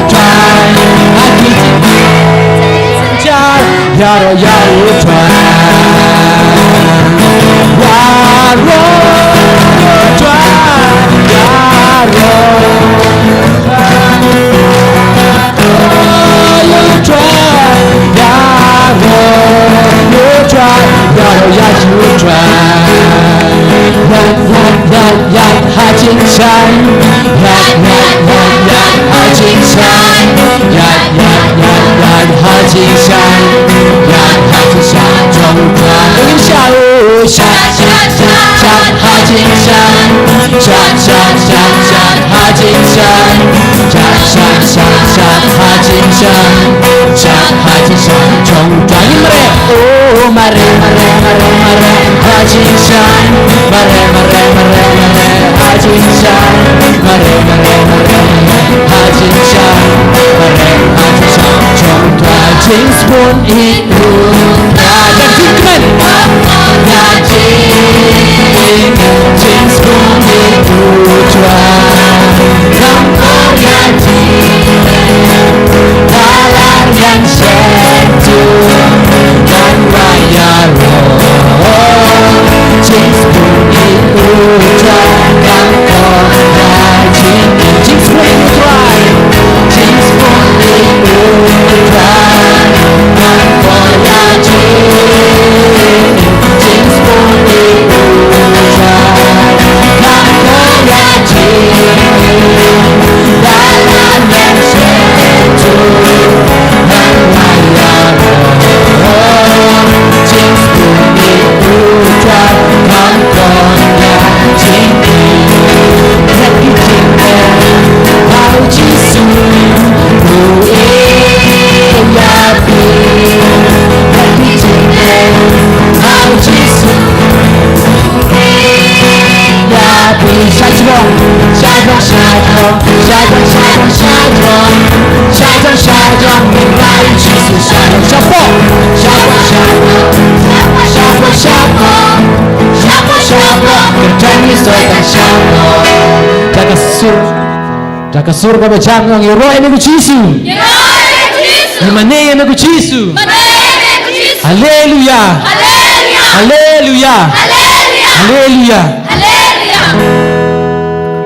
try Yaro you try Yaro try Yaro you try Yaro you try Yaro you try Yan hajin shine Yan hajin shine Yan hajin shine Yan hajin shine trong qua đứng sau shat hajin shine shat hajin shine shat hajin shine trong qua oh mare hajin shine mare hajin shine mare hajin shine trong qua chính buồn ít buồn đã chính mình đã chính buồn ít buồn qua không có giá trị đã là nhân sinh chung dan raya chính buồn ít buồn qua không có giá trị chính buồn qua chính buồn ít buồn qua không có giá trị chính buồn ít buồn qua không có giá trị đã là nhân sinh chung dan raya chính buồn ít buồn qua không có giá trị hãy chính bao chỉ sung đủ Jaga surga berjamang Yero ini kucisu Imane ini kucisu Haleluya Haleluya Haleluya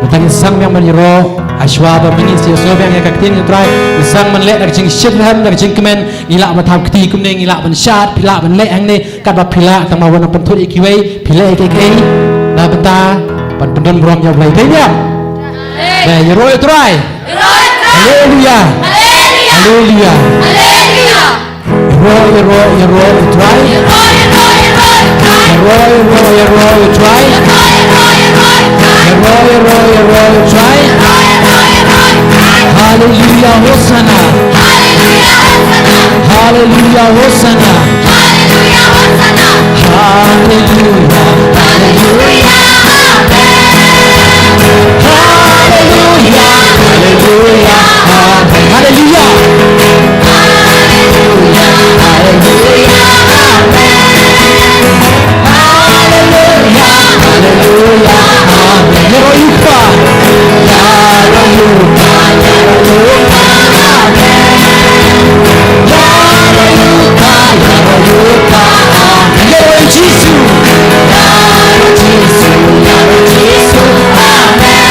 Bertanya sang yang menyero Ashwaba mengisi Yosua yang kaktin yang sang menlek dari jing syidham dari jing kemen ngilak matam keti kumne ngilak mensyat pilak menlek yang ni kata pilak tama wana pentut ikiwei pilak ikei dah beta pendon berom yang belai tanya nah Yero try Haleluya Haleluya Yero try Yero try Yero try Haleluya Hosana Haleluya Hosana Haleluya Haleluya Haleluya Haleluya Haleluya Haleluya Haleluya Haleluya Yero yupa Yero yupa Yero yupa Yero yupa Yero yupa Yero Jisu Yero Jisu Yero Jisu Amen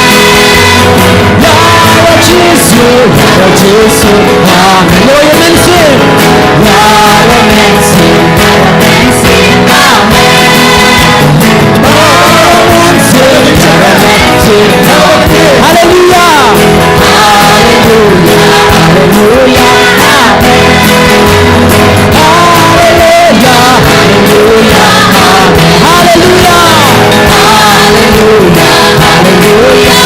Yero Jisu Yero Jisu Amen Yero Mensin Yero Mensin Yero Mensin Amen Haleluya Haleluya Haleluya Haleluya Haleluya Haleluya Haleluya Haleluya Haleluya Haleluya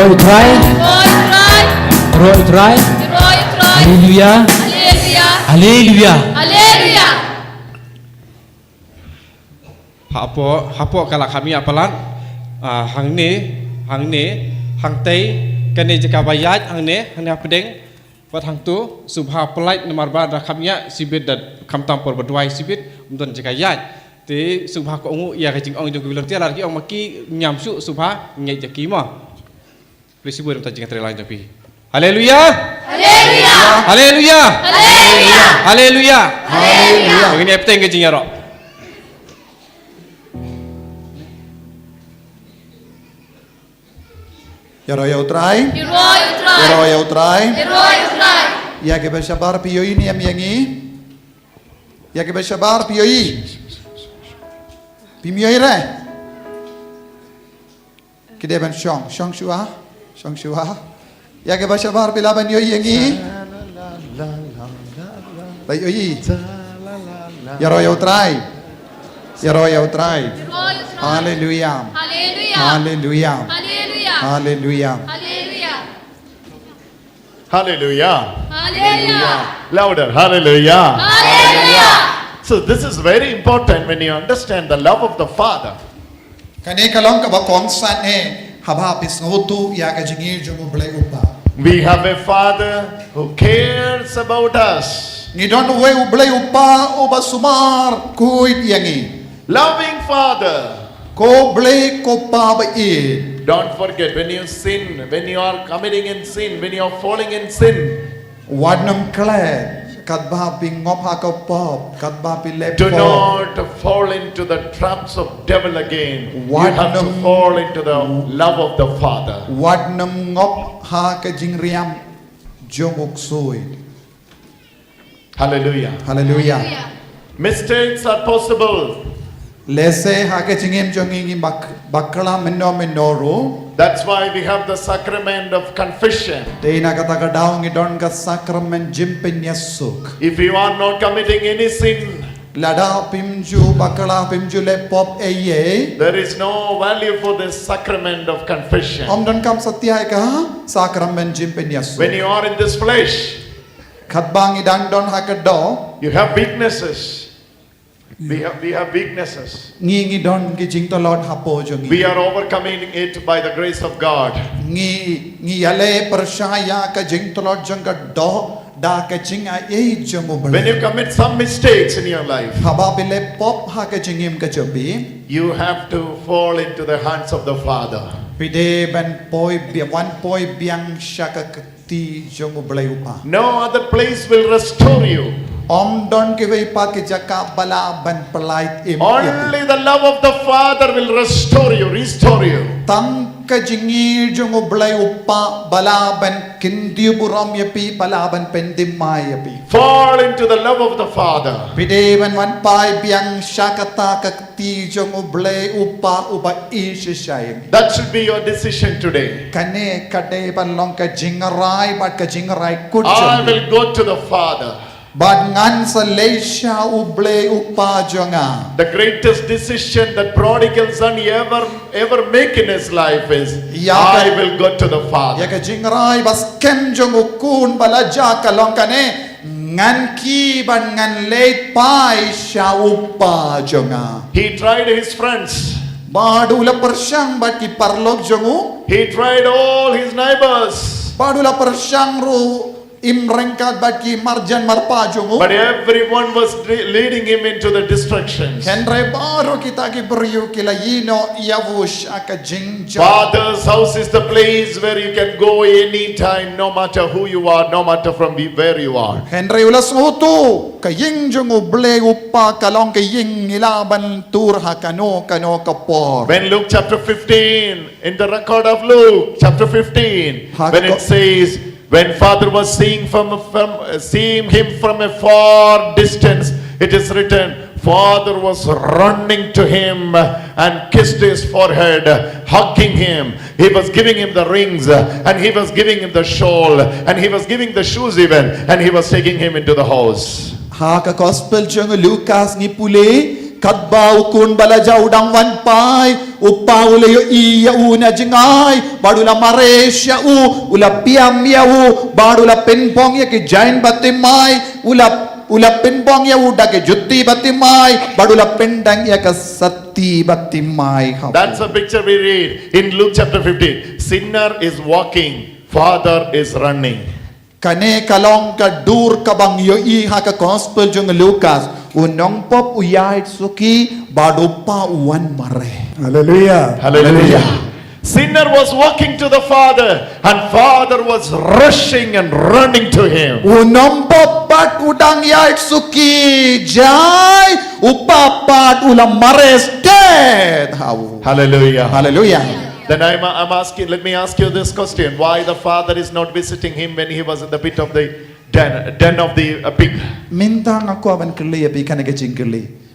Roy try. Roy try. Hallelujah. Hallelujah. Hapo kalau kami apalan hang tei kan ni jika bayat hang apa deng buat hang tu subha pelait nomor bar kami sibit dan kam tampor berdua sibit untuk jika yat ti subha ko ungu ya kajing ong jong bilang tiada lagi ong maki nyamsu subha nyai jaki mah risibur untuk jika terlalu tapi haleluya begini apa yang kajing ya ro Yaro try. Ya que beshabar pioi ni amiangi. Ya que beshabar pioi. Pimioi re. Kide ban shong shua. Ya que beshabar pilaban yoi yangi. Bai yoi. Yaro try. Hallelujah. Louder. Hallelujah. So this is very important when you understand the love of the Father. Kani kalong ka ba kong san haba pis ngutu ya ka jingir jumu blay upa. We have a Father who cares about us. Ni don we ublay upa uba sumar kuit yangi. Loving Father. Ko blay ko pa ba i. Don't forget when you sin, when you are committing in sin, when you are falling in sin. Wadnam kled kadba pingop ha ko pop kadba pile. Do not fall into the traps of devil again. You have to fall into the love of the Father. Wadnam ngop ha ka jingriam jomuk soy. Hallelujah. Mistakes are possible. Lese ha ka jingim jonging bakla menoro. That's why we have the sacrament of confession. Teina kata daung idon ka sacrament jimpin yasuk. If you are not committing any sin, lada pimju bakla pimju le pop eye. There is no value for this sacrament of confession. Don kam satya ka sacrament jimpin yasuk. When you are in this flesh, khatbang idang don ha ka do. You have weaknesses. We have weaknesses. Ngi don ki jing to Lord hapo jongi. We are overcoming it by the grace of God. Ngi yale percaya ka jing to Lord jong ka do da ka jing a e jomu bale. When you commit some mistakes in your life, haba bile pop ha ka jingim ka jobi. You have to fall into the hands of the Father. Pide ban poi one poi biang shaka ti jomu bale upa. No other place will restore you. Don ke vei pa ke jaka bala ban pelait im. Only the love of the Father will restore you. Tam ka jingi jongo blai upa bala ban kindi buram yapi bala ban pendim mai yapi. Fall into the love of the Father. Pide ban wan pai biang shakata kakti jongo blai upa uba ishishai. That should be your decision today. Kane kade ban long ka jingarai bat ka jingarai kut. I will go to the Father. But ngan sa leisha uble upa jonga. The greatest decision that prodigal son ever make in his life is I will go to the Father. Ya ka jingrai bas kem jong ukun balaja kalong kane ngan ki ban ngan late pai sha upa jonga. He tried his friends. Badula persyang bat ki parlog jongu. He tried all his neighbors. Badula persyang ru imrengkat bagi marjan marpa jongu. But everyone was leading him into the destructions. Henry baro kita ki beriu kila yino yavush aka jingjo. Father's house is the place where you can go anytime, no matter who you are, no matter from where you are. Henry ulas ngutu kaying jongu ble upa kalong kaying ilaban tur hakano kano kapor. When Luke chapter 15, in the record of Luke chapter 15, when it says, when Father was seeing him from a far distance, it is written, Father was running to him and kissed his forehead, hugging him. He was giving him the rings, and he was giving him the shawl, and he was giving the shoes even, and he was taking him into the house. Ha ka gospel jong Lucas ngipule kadba ukun balaja udang wan pai upa ule yo iya una jingai badula maresya ula piam ya badula penpong ya ke jain batimai ula penpong ya uda ke jutti batimai badula pendang ya ke sati batimai. That's a picture we read in Luke chapter 15. Sinner is walking, father is running. Kane kalong ka dur ka bang yo iha ka gospel jong Lucas unong pop uyait suki badupa uwan mare. Hallelujah. Hallelujah. Sinner was walking to the Father, and Father was rushing and running to him. Unong pop pat udang yait suki jai upapat ulam mares dead. Hallelujah. Hallelujah. Then I'm asking, let me ask you this question. Why the Father is not visiting him when he was in the pit of the den of the pig? Minta ngaku aban keli abi kana gajing keli.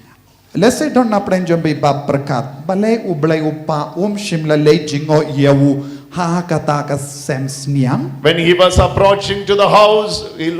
Let's say don't napren jombe bab berkat. Balai ublai upa shimla lei jingo yawu ha kata ka sems niang. When he was approaching to the house, he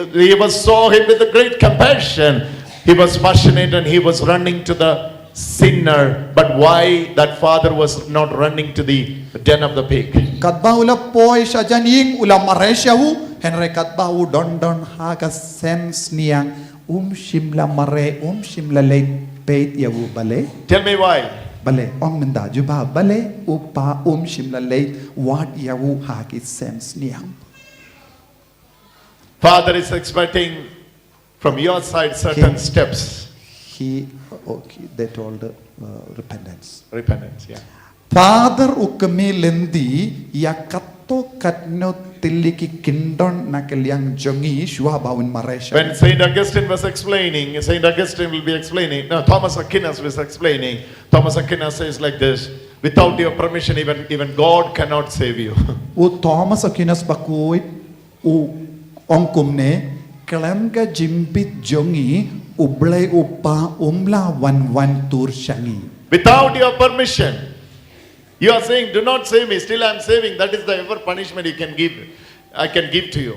saw him with a great compassion. He was passionate and he was running to the sinner. But why that father was not running to the den of the pig? Katba ula poi shajaning ula maresyahu henre katba u don ha ka sems niang shimla mare shimla lei peit yawu bale. Tell me why. Bale ong menda juba bale upa shimla lei wat yawu ha ki sems niang. Father is expecting from your side certain steps. They told repentance. Repentance, yeah. Father ukami lendi ya kato katno tiliki kindon nakaliang jongi shua bawin maresha. When Saint Augustine was explaining, Saint Augustine will be explaining. No, Thomas Aquinas was explaining. Thomas Aquinas says like this: without your permission, even God cannot save you. U Thomas Aquinas bakuit u ongkumne kelamga jimpit jongi ublay upa umla wan tur shangi. Without your permission, you are saying, "Do not save me." Still, I am saving. That is the ever punishment you can give. I can give to you.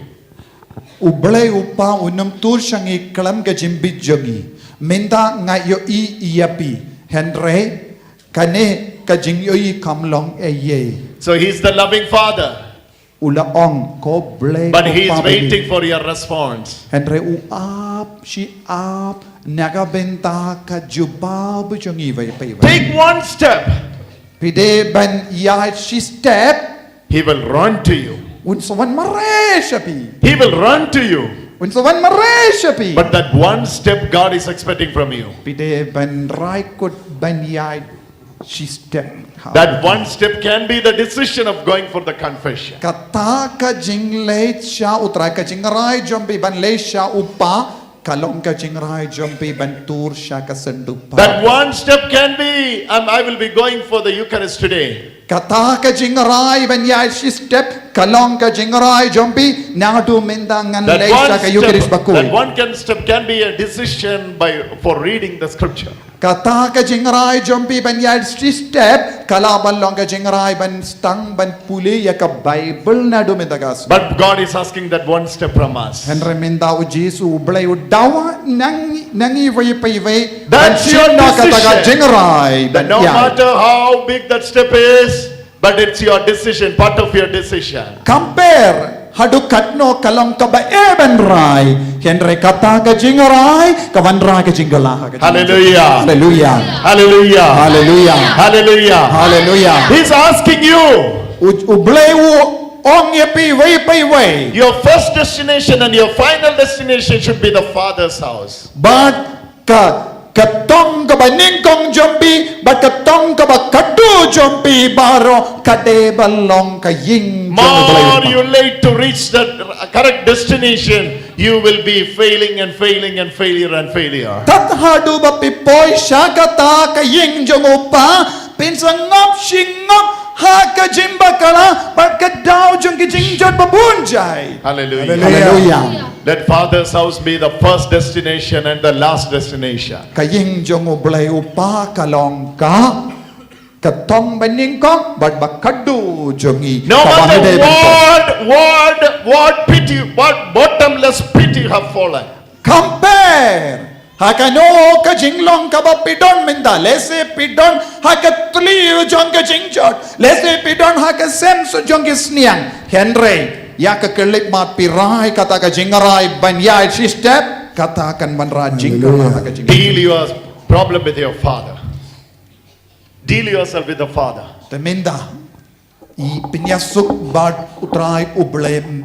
Ublay upa unum tur shangi kelamga jimpit jongi. Minta ngayo iapi Henry kane kajing yoi kamlong eye. So he is the loving Father, Ula ong ko blay. but he is waiting for your response. Henry she up nagabenta ka jubab jongi vai. Take one step, Pide ban ya she step he will run to you. unsawan mareshapi. He will run to you. Unsawan mareshapi. But that one step God is expecting from you. Pide ban raikut ban ya she step. That one step can be the decision of going for the confession. Kata ka jingleit sha utray ka jingrai jombi ban le sha upa kalong ka jingrai jombi ban tur sha ka sendupa. That one step can be, I will be going for the Eucharist today. Kata ka jingrai ban ya she step kalong ka jingrai jombi nadu mendangan That le sha ka Eucharist bakuy. step can be a decision for reading the scripture. Kata ka jingrai jombi ban ya she step kalaban long ka jingrai ban stang ban puli ya ka Bible nadu mendagas. But God is asking that one step from us. Henry minda u Jesu blay u dawa nangi vai. That's your decision. That no Yeah. matter how big that step is, but it's your decision, part of your decision. Compare hadu katno kalong ka ba eben rai Henry kata ka jingarai kawan rai ka jingala. Hallelujah. Hallelujah. Hallelujah. Hallelujah. Hallelujah. Hallelujah. He's asking you. U blay u ong ye pi vai. Your first destination and your final destination should be the Father's house. But katong ka ba ningkong jombi but katong ka ba kadu jombi baro kade balong ka ying More you late to reach that correct destination, you will be failing and failure. Tathadu ba pipoy siya kata ka ying jomupa pinsangop shingop ha ka jimba kala but kadaw jong kijingjot babunjay. Hallelujah. Hallelujah. Let Father's house be the first destination and the last destination. Kaying jong ublay upa kalong ka katong baningkong but bakadu jongi. No matter what pity, what bottomless pity you have fallen. Compare Hakano ka jinglong ka ba pidon minda. Lese pidon haka tliu jong ka jingjot. Lese pidon haka semso jong ka sniang. Henry, ya ka kelip mat pirai kata ka jingarai banyai sistep kata kan manra jingkara ka jingkara. Deal your problem with your father. Deal yourself with the father. Teminda. I pinyasuk bad utrai ublem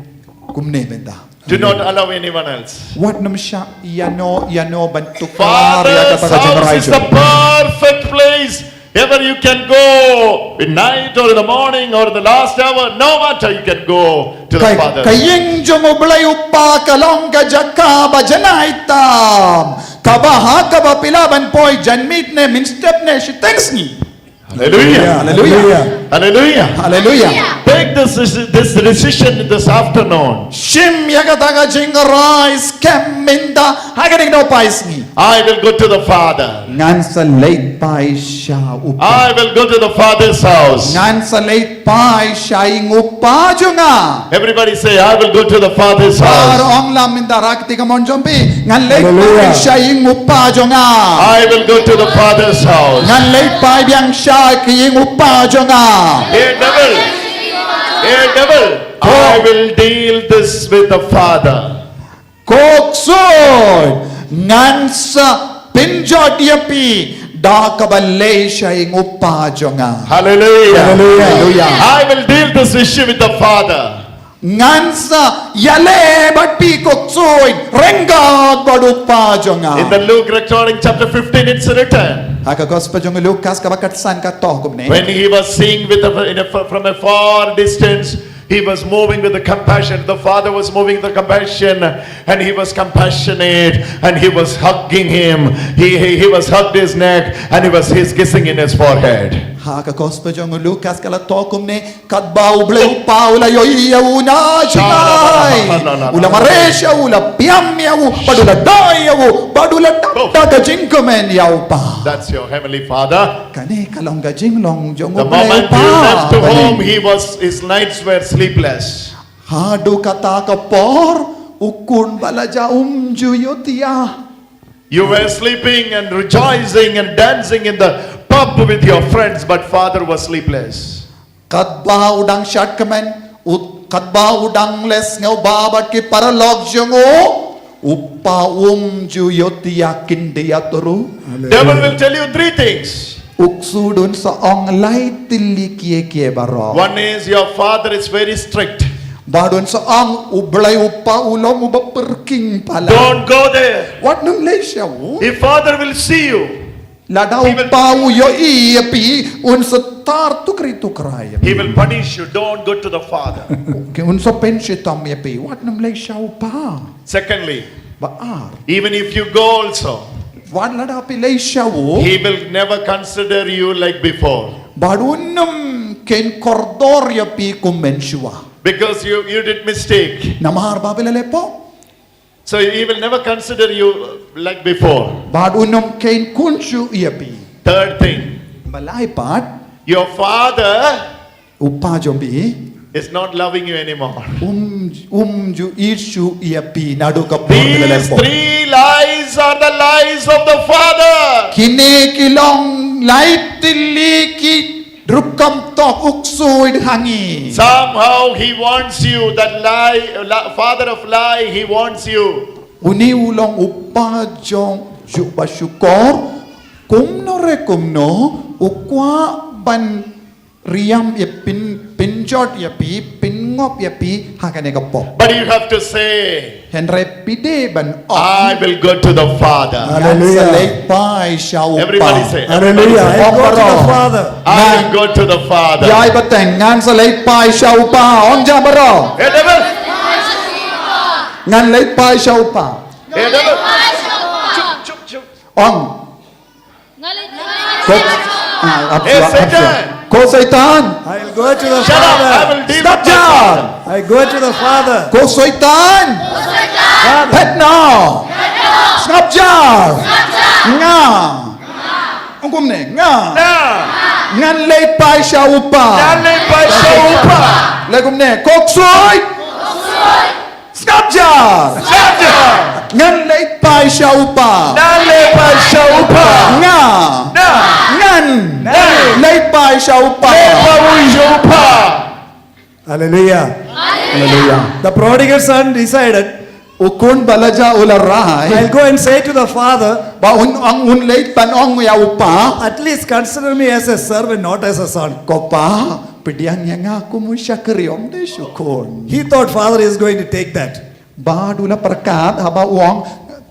kumne minda. Do not allow anyone else. What nam siya yano bantukar Father's house is the perfect place. Ever you can go in night or in the morning or in the last hour, no matter you can go to the Father. Kaying jumublay upa kalong kajaka ba janaitam. Kabaha kaba pilaban poy janmit ne minstep ne she thanks ni. Hallelujah. Hallelujah. Hallelujah. Hallelujah. Take this decision this afternoon. Shim yakataga jingarai scam minda haganing no pais ni. I will go to the Father. Ngan sa late pai siya upa. I will go to the Father's house. Ngan sa late pai siya ing upa junga. Everybody say, I will go to the Father's Par house. ong lam minda rakti ka mon jompi. Ngan late pai siya ing upa junga. I will go to the Father's house. Ngan late pai biang siya ing upa junga. Hey devil, hey devil, I will deal this with the Father. Koksoy ngan sa pinjot yapi da kabale siya ing upa junga. Hallelujah. Hallelujah. I will deal this issue with the Father. Ngan sa yale bat pi koksoy renga badupa junga. In the Luke recording chapter 15 it's written. Haka gospel jong Lucas kabakatsan ka to kumne. When he was seeing from a far distance, he was moving with the compassion. The Father was moving with the compassion, and he was compassionate, and he was hugging him. He was hugged his neck, and he's kissing in his forehead. Haka gospel jong Lucas kala to kumne kadbau bleu paula yo iya una chinai. Ula maresha ula piamya u padula daya u padula ta jingkomen yau pa. That's your heavenly Father. Kane kalong ga jinglong jong The moment he left home, his nights were sleepless. Hadu kata ka por ukun balaja juyotia. You were sleeping and rejoicing and dancing in the pub with your friends, but Father was sleepless. Kadba udang shot kamen kadba udang les ngau babat ki paralog jongo upa juyotia kindia turu. Devil will tell you three things. Uksudun sa ong lai tili kie baro. One is your father is very strict. Badun sa ang ublay upa ulong uba perking pala. Don't go there. What nung lay siya wo? If father will see you, Lada upa yo iapi unsa tar tukri tukray. he will punish you. Don't go to the father. Okay, unsa pensi tam iapi. What nung lay siya upa? Secondly, Baar. even if you go also, What lada pi lay siya wo? he will never consider you like before. Badunum ken kordor iapi kumensua. Because you did mistake. Namahar babilale po. So he will never consider you like before. Badunum ken kunshu iapi. Third thing, Balay pat your father upa jombi is not loving you anymore. ju ishu iapi nadu ka These three lies are the lies of the father. kini kilong light tiliki rukam tok uksuid hangi. Somehow he wants you, that father of lie, he wants you. Uni ulong upa jong juba syukor kumno re kumno ukwa ban riam ya pinjot ya pi pingop ya pi hakane kapok. But you have to say, Henry pide ban I will go to the Father. Hallelujah. Everybody say, Hallelujah. I go to the Father. I will go to the Father. Yai bateng ngan sa late pai siya upa on jam baro. Hey devil! Ngan late pai siya upa Hey devil! Chup, chup, chup. on. Hey Satan! Ko Satan. I'll go to the Shut up! I Father. will deal Stop with my John. father. I go to the Father. Ko Satan. Het no. Snap jar. Nga. Ang kumne nga. Now, Ngan late pai siya upa. Dali pa siya upa. Lagum ne. Kok soy. Snap jar. Shut up! Ngan leit pai sha upa. Nan le pa sha upa. Nga. Na. Ngan. Leit pai sha upa. Le pa wu sha upa. Hallelujah. Hallelujah. The prodigal son decided, Ukun balaja ularai. I'll go and say to the father, Ba un leit pan ong ya upa. at least consider me as a servant, not as a son. Kopa pediang yang aku musyakri om de syukun. He thought father is going to take that. Ba dula perkat haba uang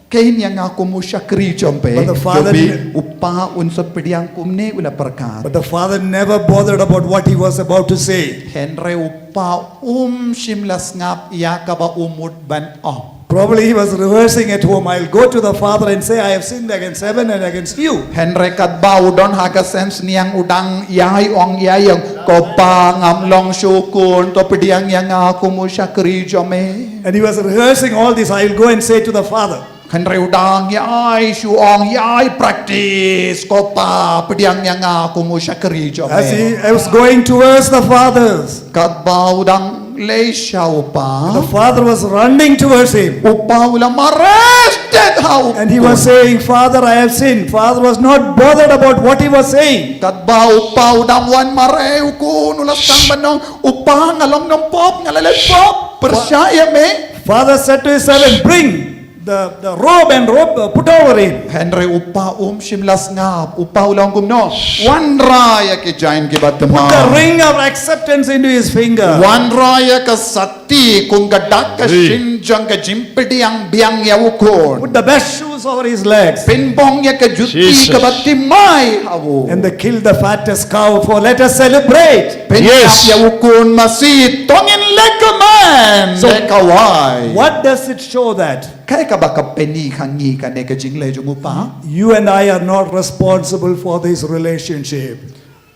kain yang aku musyakri jompe. But the father Jobi upa unsur pediang kumne ula perkat. But the father never bothered about what he was about to say. Henry upa shimlas ngap ia kaba umut ban ong. Probably he was rehearsing at home. I'll go to the father and say, I have sinned against heaven and against you. Henry kat ba udon haga sense niang udang yai ong yai yang kopa ngam long syukun to pediang yang aku musyakri jome. And he was rehearsing all this. I'll go and say to the father. Henry udang yai syuong yai practice kopa pediang yang aku musyakri jome. As he was going towards the fathers, Kat ba udang leisha upa. the father was running towards him. Upa ulam arrested how. And he was saying, Father, I have sinned. Father was not bothered about what he was saying. Kat ba upa udang wan mare ukun ulas kang banong upa ngalong ng pop ngalalet pop percaya me. Father said to his servant, bring the robe and put over him. Henry upa shimlas ngap upa ulang kumno wan raya ke jain ke Put the batma ring of acceptance into his finger. wan raya ka sati kung gadak ka shinjang ka jimpedi ang biang ya ukon Put the best shoes over his legs. pinbong ya ka juti Jesus. ka batimay hawo And they killed the fattest cow for let us celebrate. pinyap Yes. ya ukon masit tongin lekaman So, lekawai What does it show that? kaya ka ba ka peni kangi ka ne ka jingle jung upa You and I are not responsible for this relationship.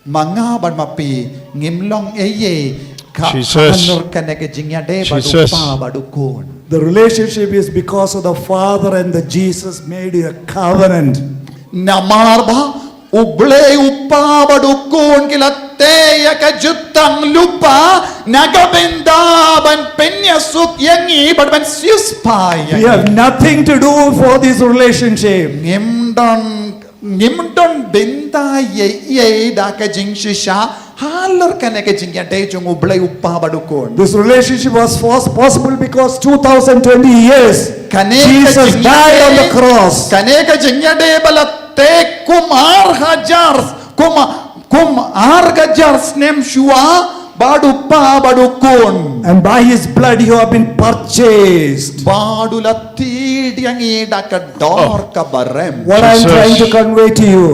mga ban mapi ngimlong eye ka Jesus. anor ka ne ka jingya de Jesus. badupa badukon. The relationship is because of the Father and the Jesus made a covenant. Namarba uble upa badukon kilate ya ka jutang lupa nagabenda ban penyasuk yangi badban siuspa We have nothing to do for this relationship. ngimdon benda ye da ka jing shisha halor ka ne ka jingya de jung uble upa badukon. This relationship was possible because 2020 years Jesus died on the cross. Kane ka jingya de balate kumar hajar snem shua badu pa badukon And by his blood you have been purchased. badu lati diangi daka dor ka barem What I'm Jesus. trying to convey to you,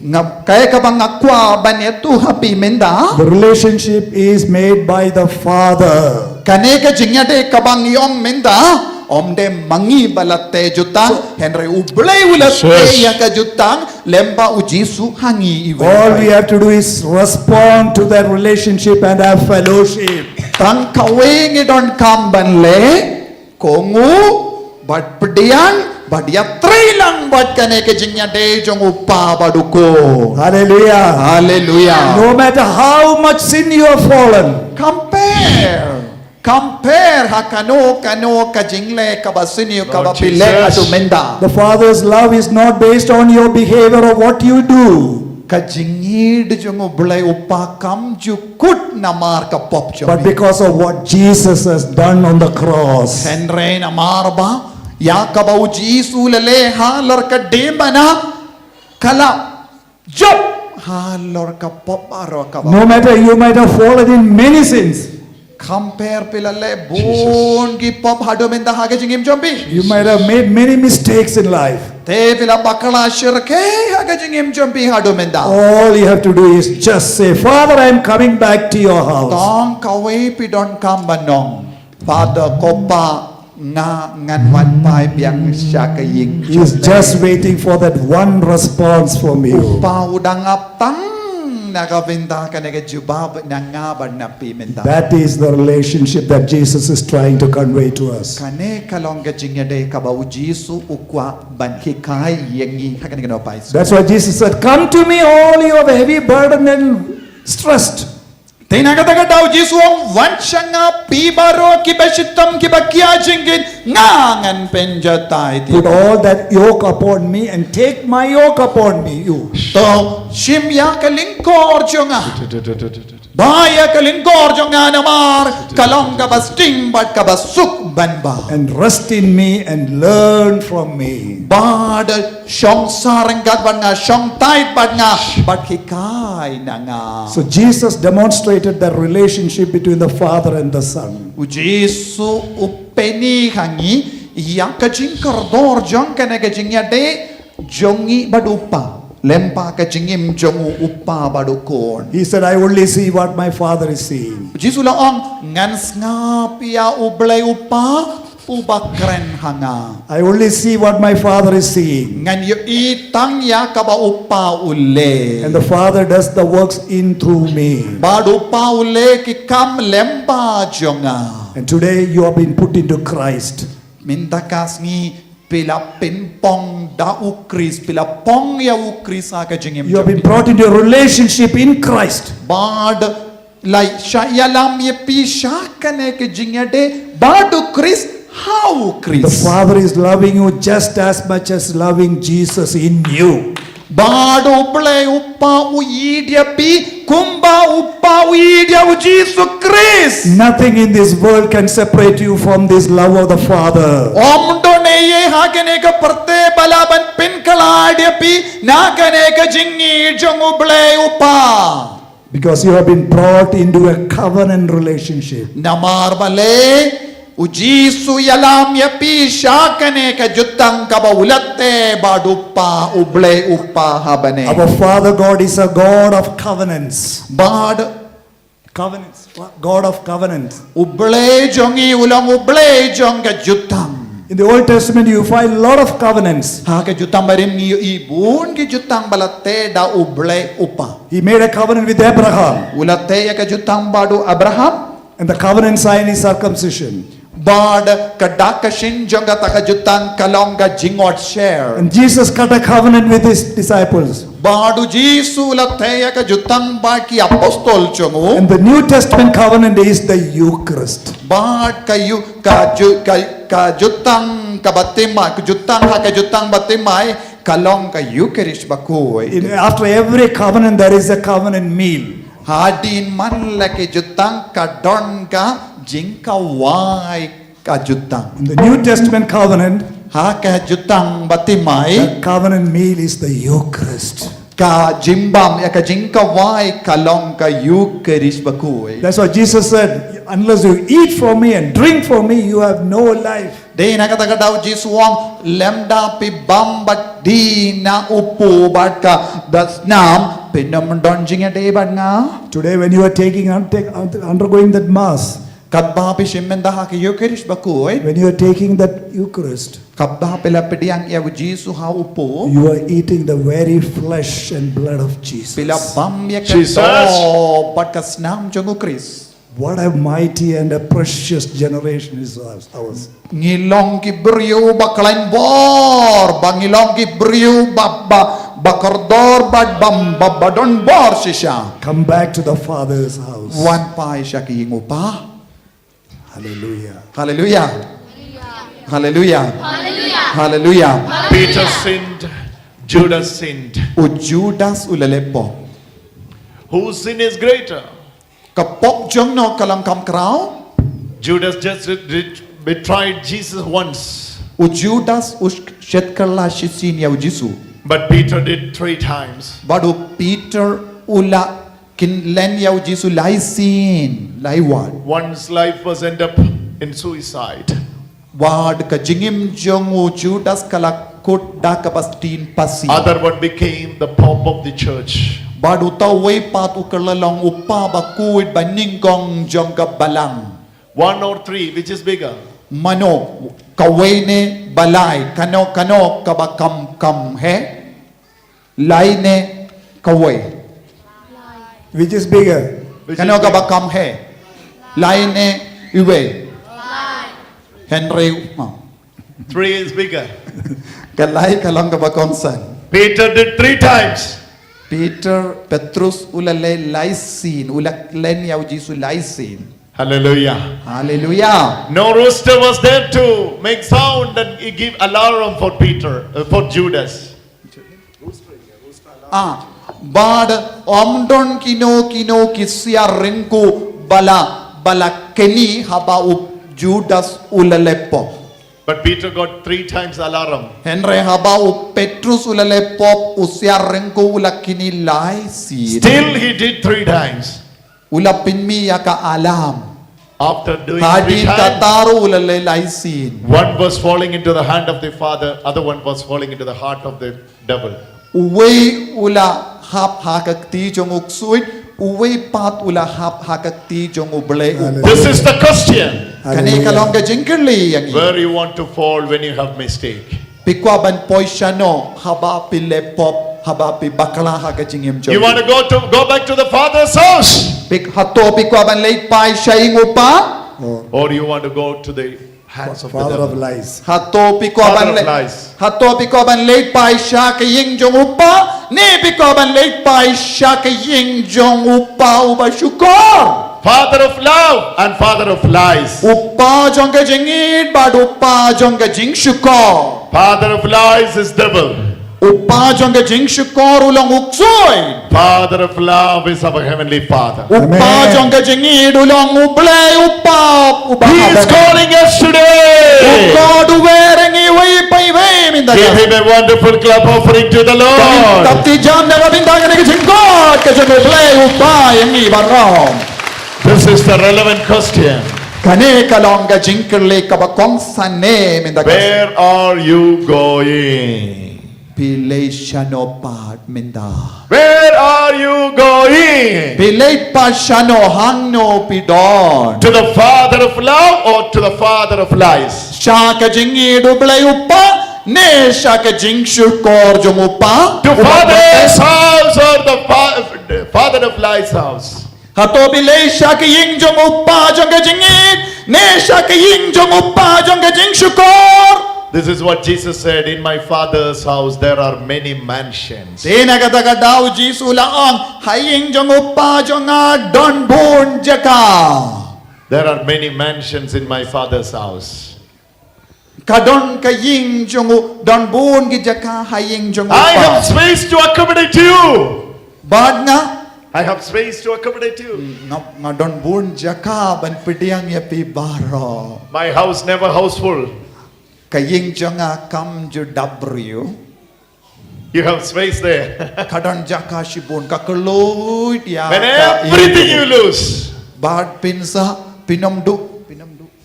ngap kaya ka bang akwa banetu happy menda the relationship is made by the Father. kane ka jingya de ka bang yong menda omde mangi balate jutang henry ublay ulate Jesus. ya ka jutang lemba ujisu hangi iwe All we have to do is respond to that relationship and have fellowship. tang kawing idon kambanle kongu bat pedian badia trilang bat kane ke jingnya de jong upa baduko. Hallelujah. Hallelujah. No matter how much sin you have fallen, compare hakano kano ka jingle ka basini ka Lord bapile Jesus. adu menda the Father's love is not based on your behavior or what you do, ka jingid jong ubulay upa kam jukut namar ka pop but because of what Jesus has done on the cross. Henry namar ba ya ka ba ujisu lele halar ka demana kala job halar ka pop aro ka ba No matter you might have fallen in many sins, compare pilale bon gi pop hado menda hage jingim jombi you might have made many mistakes in life. te pila bakala shirke hage jingim jombi hado menda All you have to do is just say, Father, I am coming back to your house. tong kawe pidon kambanong Father kopa nga nganwan pai biang syakaying He is just waiting for that one response from you. pa udang aptang nagabinda ka nagajubab nangaban na pimenta That is the relationship that Jesus is trying to convey to us. kane kalong gajingya de kabau jisu ukwa banhikai yengi hakan gano pais That's why Jesus said, come to me all you have heavy burden and stressed. Tinagadaga daw Jisuong wansyanga pibaro kibashitam kibakyajingin ngangan penjatay Put all that yoke upon me and take my yoke upon me, you. To shimya kalingkor jonga. Baya kalingkor jonga namar kalong kabasting bat kabasuk banba. And rest in me and learn from me. Bad shong saranggat bat nga shong tait bat nga bat hikay na nga. So Jesus demonstrated the relationship between the Father and the Son. Jesu upeni hangi yang kajing kardor jong kana kajing yade jongi badupa lempa kajingim jongu upa badukon. He said, I only see what my Father is seeing. Jesu laong ngans nga pia ublay upa ubakren hanga. I only see what my Father is seeing. Ngan yu itang ya kaba upa ule. And the Father does the works in through me. Badupa ule ki kam lempa jonga. And today you have been put into Christ. Mintakas ni pila pinpong da ukris pila pong ya ukris ka jingim. You have been brought into a relationship in Christ. Bad lai sha yalam ye pi sha kane ke jingade badu kris how The kris. Father is loving you just as much as loving Jesus in you. Bado ble upa uidia pi kumba upa uidia u Jesus Christ. Nothing in this world can separate you from this love of the Father. Omdo ne ye hakane ka parte balaban pinkaladia pi na kane ka jingi jongu ble upa. Because you have been brought into a covenant relationship. Namar bale ujisu yalam ya pi shakane ka jutang kabaulate badupa uble upa habane. Our Father God is a God of covenants. Bad Covenants. God of covenants. uble jongi ulang uble jong ka jutang. In the Old Testament you find a lot of covenants. Ha ka jutang barim niyo ibun ki jutang balate da uble upa. He made a covenant with Abraham. Ulate ya ka jutang badu Abraham. And the covenant sign is circumcision. Bad kadakashin jong ka takajutang kalong ka jingot share. And Jesus cut a covenant with his disciples. Badu Jisu late ya ka jutang ba ki apostol chongu. And the New Testament covenant is the Eucharist. Bad kayu ka jutang kabatimay, kujutang ha ka jutang batimay kalong ka Eucharist bakoy. After every covenant there is a covenant meal. Hadin man laki jutang ka don ka jingka wai ka jutang. In the New Testament covenant, Ha ka jutang batimay the covenant meal is the Eucharist. ka jimbam ya ka jingka wai kalong ka Eucharist bakoy. That's why Jesus said, unless you eat from me and drink from me, you have no life. Di na kataga daw Jisuang lemda pi bambat di na upo bat ka das nam pinamdon jinga de bat nga. Today when you are undergoing that mass, Kabba pi shimenda ha ki Eucharist bakoy. when you are taking that Eucharist, Kabba pila pediang ya Jisu ha upo. you are eating the very flesh and blood of Jesus. Pila bam ya ka Jesus. to bat ka snam jongu Chris. What a mighty and a precious generation is ours. Ngilong ki brio baklain bor, bangilong ki brio bakardor bad bam babadon bor sisya. Come back to the Father's house. Wan pa siya ki ngupa. Hallelujah. Hallelujah. Hallelujah. Hallelujah. Peter sinned, Judas sinned. U Judas ulalepo. Whose sin is greater? Kapok jong no kalangkam kraw. Judas just betrayed Jesus once, U Judas us shetkala shisin ya Jisu. but Peter did 3 times. Badu Peter ula kin len ya Jisu lai sin lai wad. One's life was end up in suicide. Wad ka jingim jong u Judas kalakut da kapastin pasi. Other one became the Pope of the church. Badu tawai pat ukalalong upa bakuid baningkong jong ka balang. 1 or 3, which is bigger? Mano kaway ne balay kano kabakam kam he lay ne kaway Which is bigger? Which kano is bigger? kabakam he lay ne iwe Henry 3 is bigger. kalay kalang kabakam san Peter did 3 times. Peter Petrus ulale laisin ulak len yaw jisu laisin. Hallelujah. Hallelujah. No rooster was there to make sound and give alarm for Peter, for Judas. Bad omdon kino kisya rinku bala keni haba up Judas ulalepo. But Peter got 3 times alarm. Henry haba up Petrus ulalepo usya rinku ulakini laisin. Still he did 3 times. Ulapinmi yaka alam. After doing 3 Hadin times, kataru ulale laisin. one was falling into the hand of the Father, other one was falling into the heart of the devil. Uwe ula hap hakakti jong uksuit, uwe pat ula hap hakakti jong uble. This is the question. Kani kalongga jingkerli yang Where you want to fall when you have mistake. Pikwa ban poishano haba pile pop haba pi bakla hakajingim jong. You want to go back to the Father's house, Pik hato pikwa ban late pai shaing upa. or you want to go to the hands of the Father of devil. lies. Hato pikwa Father ban of lies. hato pikwa ban late pai sha ke ying jong upa. Ne pikwa ban late pai sha ke ying jong upa uba syukur. Father of love and father of lies. Upa jong ke jingit bad upa jong ke jing syukur. Father of lies is devil. Upa jong ke jing syukur ulang uksoy. Father of love is our heavenly Father. Upa jong ke jingit ulang uble upa He is calling us today. God wearing iwi pai ve minda. Give him a wonderful clap offering to the Lord. Tapti jam na binda ke ni jing God ke jong uble upa yang ni barom. This is the relevant question. Kane kalong ka jingkerle ka bakong sane minda. Where are you going? Pilay siya no pat minda. Where are you going? Pilay pa siya no hang no pidon. To the Father of love or to the Father of lies? Siya ka jingi dublay upa. Ne siya ka jing syukor jong upa. To Father's house or the Father of lies house? Hato pilay siya ka ying jong upa jong ka jingit. Ne siya ka ying jong upa jong ka jing syukor. This is what Jesus said, in my Father's house there are many mansions. Tina kata daw Jisu laang haying jong upa jong a don bon jaka. There are many mansions in my Father's house. Kadon kaying jong don bon gijaka haying jong I have upa. space to accommodate you. Bad nga I have space to accommodate you. nga don bon jaka ban pediang ya pi baro. My house never houseful. Kaying jong a kam ju w. You have space there. Kadon jaka shibun kakeloy ya. When everything you lose, Bad pinsa pinomdu.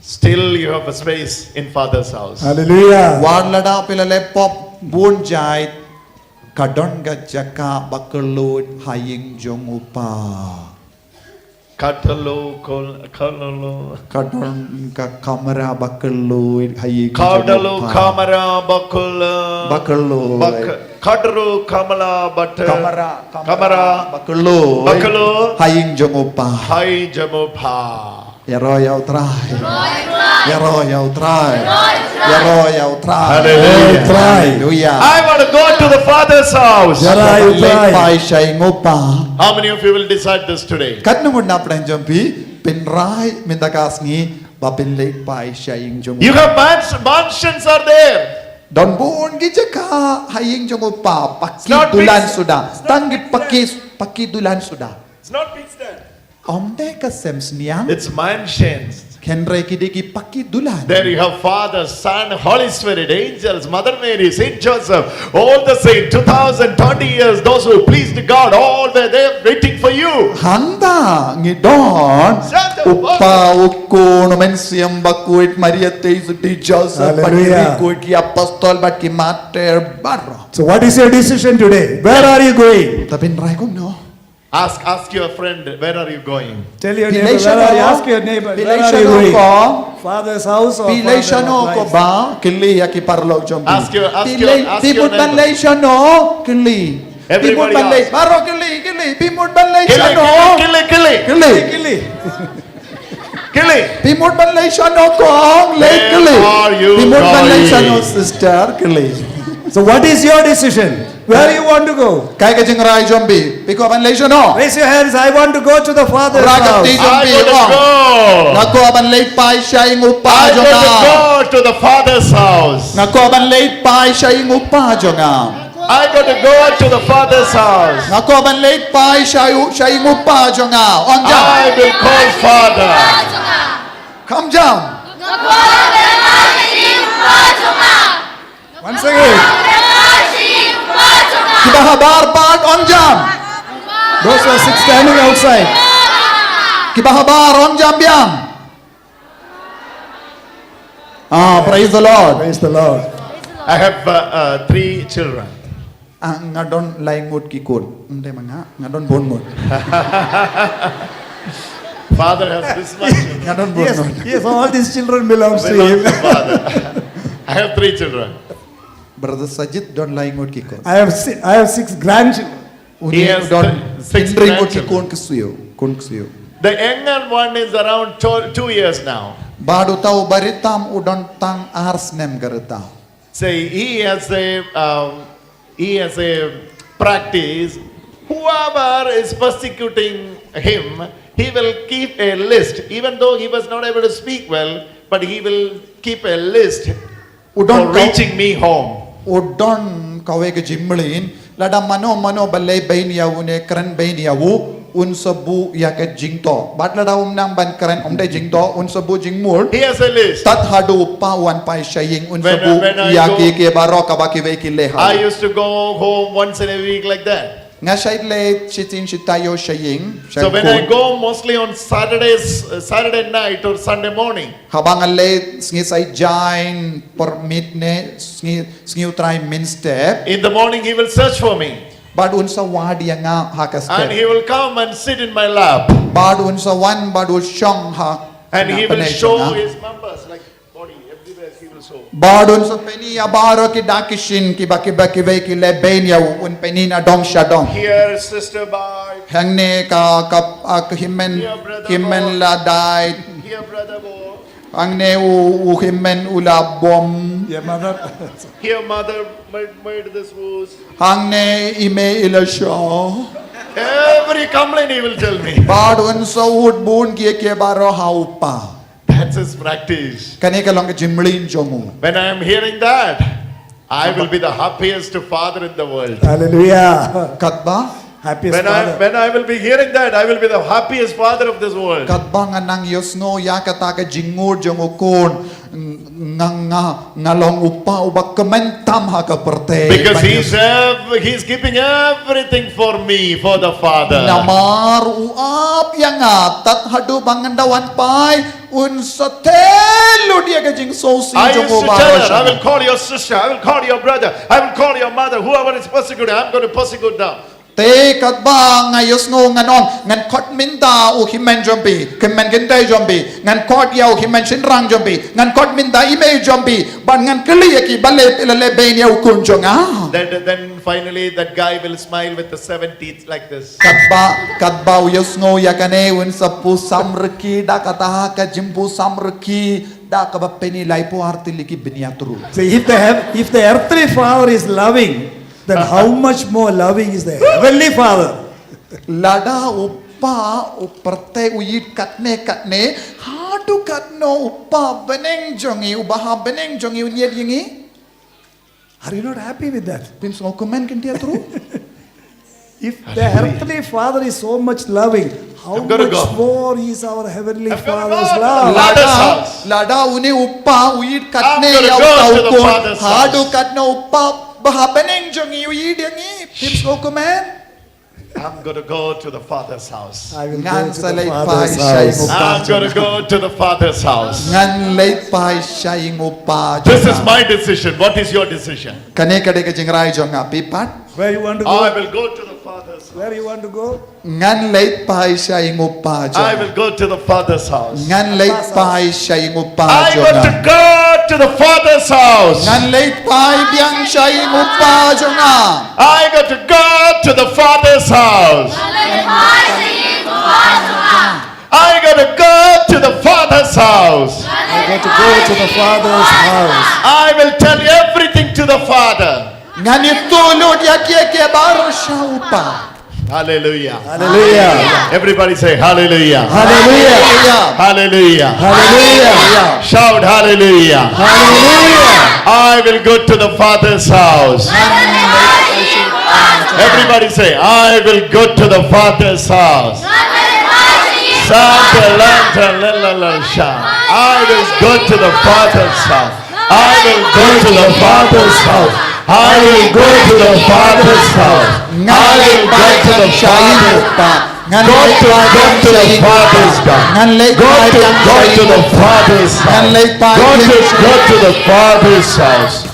still you have a space in Father's house. Hallelujah. Warlada pilale pop bun jait. Kadon ga jaka bakeloy haying jong upa. Kadalo. Kadon ka kamera bakeloy haying Kadalo kamera bakula. Bakeloy. Kadru kamala butter. Kamera. Bakeloy. Bakalo. Haying jong upa. Hai jamupa. Yaro yaw try. Yaro yaw try. Yaro yaw try. Hallelujah. Hallelujah. I want to go to the Father's house. Yara you try. Pai shay ngopa. How many of you will decide this today? Katnungod na pran jompi pinray mindakas ngi bapin pai shay jong. You have mansions are there. Don buon gijaka haying jong upa not paki dulan fixed. sudah. Tanggit paki dulan sudah. It's not fixed there. Omde ka sems niyang It's mansions. kenre kidiki paki dulan. There you have Father, Son, Holy Spirit, angels, Mother Mary, Saint Joseph, all the saints, 2020 years, those who pleased God, all were there waiting for you. Handa ngidon upa ukun mensiam bakuit Maria Teisuti Joseph Hallelujah. bakuit ki apostol bat ki mater barro. So what is your decision today? Where are you going? Tapi nrai kong no. Ask your friend, where are you going? Tell your neighbor, where are you? Ask your neighbor, where are you Pilay going? ko. Father's house or Pilay siya Father of no ko lies? ba? Kili ya ki parlog jombi. Ask your Pimut neighbor. banlay siya no. Kili. Pimut Everybody banlay. ask. Baro kili. Pimut banlay siya no. Kili. Kili. Kili. Pimut banlay siya no kong. Late Where kili. are you Pimut banlay siya no going? sister. Kili. So what is your decision? Where you want to go? Kai ka jing rai jombi. Piko aban lei no. Raise your hands. I want to go to the Father's Raga ti house. I jombi got to ong. go. Ngako aban lei pai siya ing upa I got jonga. to go to the Father's house. Ngako aban lei pai siya ing upa jonga. I got to go to the Father's house. Ngako aban lei pai siya ing upa jonga. On jam. I will call Father. Come jam. Once again. Kibahabar part on jam. Those who are standing outside. Kibahabar on jam biang. Praise the Lord. Praise the Lord. I have 3 children. Ngadon lai ngut kikun. Hindi mga ngadon bon ngut. Father has this much. Ngadon bon Yes, ngut. yes, all these children belongs to Belongs him. to Father. I have 3 children. Brother Sajit don lai ngut kikun. I have 6 grandchildren. He has don 6 indri ngut grandchildren. kikun kisuyo. Kun kisuyo. The younger one is around 2 years now. Badu tau baritam udon tang ars nem garita. Say he has a practice. Whoever is persecuting him, he will keep a list. Even though he was not able to speak well, but he will keep a list for reaching me home. Udon kawe ke jimlin lada mano balay bain yawu ne kran bain yawu un sabu ya ke jingto bat lada nang ban kran de jingto un sabu jingmul He has a list. tat hadu pa wan pai shaying un When sabu I ya go- ke baro ka ba ki ve ki le I ha used to go home once in a week like that. nga shait le chitin chitayo shaying So when I go mostly on Saturday night or Sunday morning, habang le sngi sai jain permit ne sngi utrai min step in the morning he will search for me. bad un sa wadi nga ha ka And step he will come and sit in my lap. bad un sa wan bad un shong ha And nga he will panay show nga. his members like body everywhere he will show. Badon sa peni abaro ki dakishin ki baki ve ki le benya un peni na dong shadong. Here, sister by. Hangne ka himen himen la dai Here, brother Bo. angne u himen ula bom Your mother. Here, mother made this was. hangne ime ila shaw. Every complaint he will tell me. Badon sa ud bun ki baro haupa. That's his practice. Kani ka long jimlin jomu. When I am hearing that, I will be the happiest father in the world. Hallelujah. Katba Happiest father. When I will be hearing that, I will be the happiest father of this world. katba nga nang yosno ya kata ka jingur jomu kun nga long upa ubak kementam ha ka perte. Because he's keeping everything for me, for the Father. Namar uap yang tat hadu bangandawan pai un satelu dia ke jing sosi I used to tell her, I will jomo call your sister, I will call your brother, I will call your mother, whoever is persecuted, I'm going to persecute them. te katba nga yosno nganon ngan kot minda u himen jombi kemen gente jombi ngan kot ya u himen sinrang jombi ngan kot minda ime jombi ban ngan kli ki bale le ben ya u kun jonga Then finally that guy will smile with the 7 teeth like this. katba u yosno ya kane un sapu samrki da kata ka jimpu samrki da ka ba peni lai po artili ki biniatru. See, if the earthly father is loving, then how much more loving is the heavenly Father? Lada upa uperte uyit katne hadu katno upa beneng jongi ubaha beneng jongi unyed yingi Are you not happy with that? pin so comment kan dia tru If the earthly Father is so much loving, how I'm gonna much go. more is our heavenly I'm gonna Father's go. love? Father's house. lada uni upa uyit katne I'm gonna yaw go to tau the kon Father's house. hadu katno upa baha beneng jongi uyid yangi pin so comment I'm going to go to the Father's house. I will Ngan go to sa the late Father's pa siya house. I'm going to go to the Father's house. ngan late pa siya ing upa This is my decision. What is your decision? kane kade ka jingrai jonga pipat Where you want to I go? will go to the Father's house. Where you want to go? ngan late pa siya ing upa I will go to the Father's house. ngan late pa siya ing upa I want to jonga go to the Father's house. ngan late pa biang siya ing upa jonga I got to go to the Father's house. I got to go to the Father's house. I got to go to the Father's house. I will tell everything to the Father. Nganitulod yakie barusha upa. Hallelujah. Hallelujah. Everybody say hallelujah. Hallelujah. Hallelujah. Hallelujah. Shout hallelujah. Hallelujah. I will go to the Father's house. Everybody say, I will go to the Father's house. Santa Lanta Lala Sha. I will go to the Father's house. I will go to the Father's house. I will go to the Father's house. I will go to the Father's house. Go to the Father's house. Go to the Father's house. Go to the Father's house.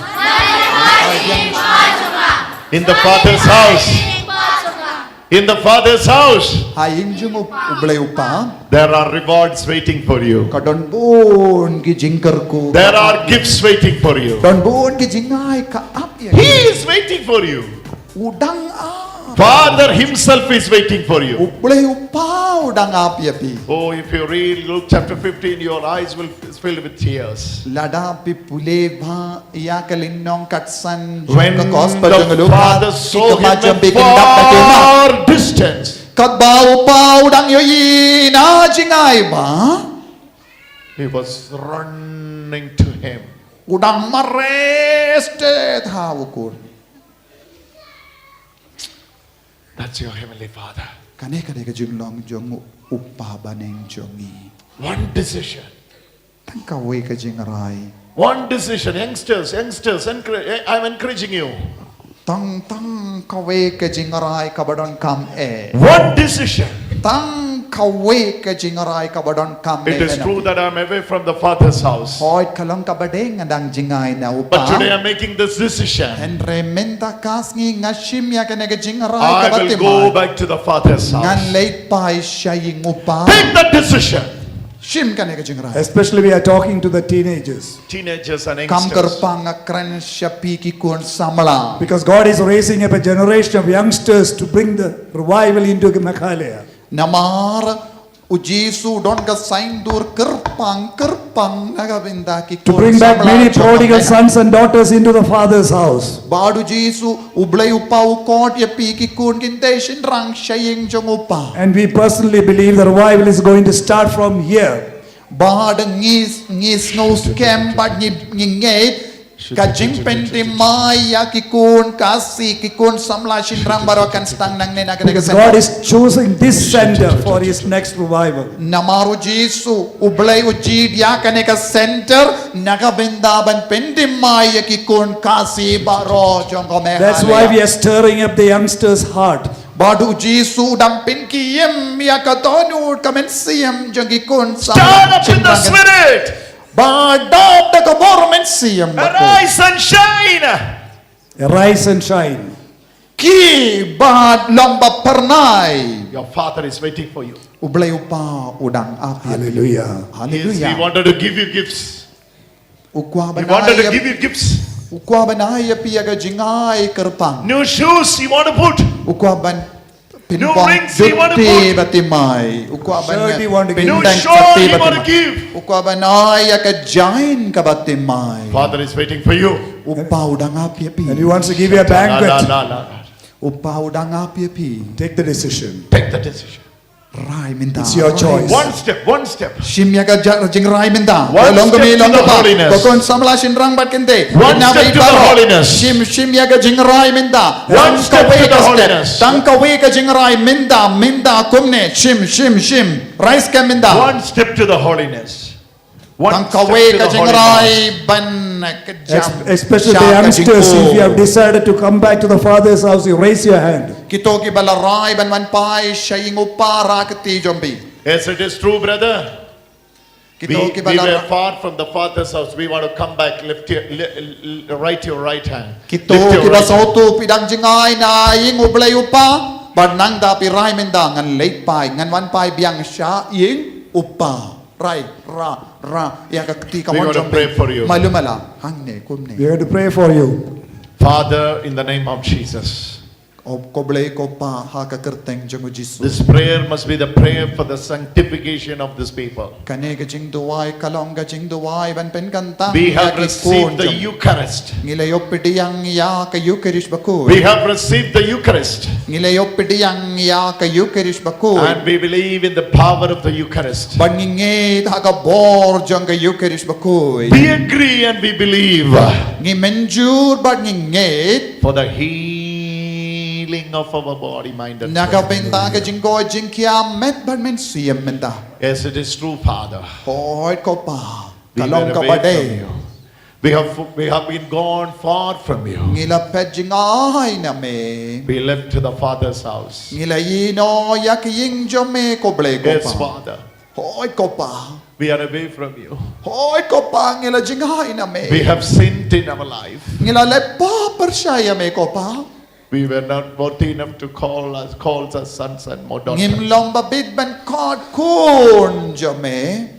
In the Father's house. In the Father's house. Hayinjung ublay upa. There are rewards waiting for you. Kadon bon ki jingkar ko. There are gifts waiting for you. Don bon ki jingay ka ap ya. He is waiting for you. Udang a. Father himself is waiting for you. Ublay upa udang ap ya pi. Oh, if you read Luke chapter 15, your eyes will fill with tears. Lada pi pule bha ya kalinong katsan When ka kos pa the Father saw him at far distance, kat ba upa udang yo ina jingay ba? he was running to him. Udang mareste thawukun. That's your heavenly Father. Kane ka jinglong jong upa baneng jongi. One decision. Tangka way ka jingray. One decision. Youngsters, I'm encouraging you. Tang kawe ka jingray kabadon kam One decision. Tang kawe ka jingray kabadon kam It is true that I'm away from the Father's house. Hoy kalong kabadeng andang jingay na upa. But today I'm making this decision. En rementa kasngi ngashim ya ka nega jingray I will go kabatimay. back to the Father's Ngan house. late pa siya yung upa. Take that decision. Shim ka nega jingray. Especially we are talking to the teenagers. Teenagers and Kam youngsters. kerpang akran siya piki kun samala. Because God is raising up a generation of youngsters to bring the revival into Mawkhlam. Namar ujisu don ka saindur kerpang nagabinda ki To bring back many prodigal sons and daughters into the Father's house. Badu jisu ublay upau kot ya piki kun kintation rang shaying jong upa. And we personally believe the revival is going to start from here. Bad ngis no scam bad ngingay kajing penti maya kikun kasi kikun samla shinrang barokan stang nang nena Because God is choosing this center for His next revival. Namaru jisu ublay ujid ya kaneka center nagabindaban penti maya kikun kasi baro jong kome. That's why we are stirring up the youngsters' heart. Badu jisu udang pynkhiah ya katonu kamensiam jong kikun Stand up in the Spirit. Badab da government siyam Arise and shine. Arise and shine. ki bad lomba pernai Your Father is waiting for you. ublay upa udang api. Hallelujah. He Hallelujah. wanted to give you gifts. Ukwa He wanted to give banaya you gifts. ukwa banaya piaga jingay kerpang. New shoes he want to put. Ukwa ban New pinpong rings he want to jutti put. batimay. Ukwa Shirt he want to give. New pindang shawl jutti he want to batimay. give. Ukwa banaya ka jain ka batimay. Father is waiting for you. Upa udang api And api. He wants to give you a banquet. Upa udang api api. Take the decision. Take the decision. Rai minta. It's your choice. One step. Shimya ka jing rai minta. One Long step kami to long the pa. holiness. Kokon samla shinrang bat kente. One step to the holiness. Shimya ka jing rai minta. One step to the holiness. Tang kawe ka jing rai minta kumne. Shim. Rais ka minta. One step to the holiness. One Tang step kawe to ka the jing holiness. rai ban ka jam. Especially the youngsters, if you have decided to come back to the Father's house, you raise your hand. Kito ki bala rai ban man pai shaying upara kati jombi. Yes, it is true, brother. We Kito ki were bala far from the Father's house. We want to come back. Lift your right hand. Kito Lift your ki right hand. basoto pidang jingay na ying ublay upa. Banang da pi rai minda ngan late pai ngan wan pai biang sya ying upa. Rai ra ya ka kati ka We mon want to jombi. pray for you. Malumala hangne kumne. We are going to pray for you. Father, in the name of Jesus, Koblay ko pa haka kerteng jangu Jisu. This prayer must be the prayer for the sanctification of this people. Kane ka jing duwai kalong ka jing duwai ban pen kantang. We have received the Eucharist. Ngilayo pidiyang ya ka Eucharist baku. We have received the Eucharist. Ngilayo pidiyang ya ka Eucharist baku. And we believe in the power of the Eucharist. Bangingit haka bor jang ka Eucharist baku. We agree and we believe Ngi menjur bad ngingit. for the healing of our body, mind and soul. Nakapenta ka jing ko jing kia met bad men siyam menta. Yes, it is true, Father. Hoy ko pa. We Kalong were ka away ba from de. you. We have been gone far from you. Ngila pet jing ay na me. We left to the Father's house. Ngila yino yak ying jo me ko ble ko Yes, pa. Father. Hoy ko pa. We are away from you. Hoy ko pa ngila jing ay na me. We have sinned in our life. Ngila le pa persyaya me ko pa. We were not worthy enough to call us sons and more daughters. Ngim long ba bid ban kod kun jo me.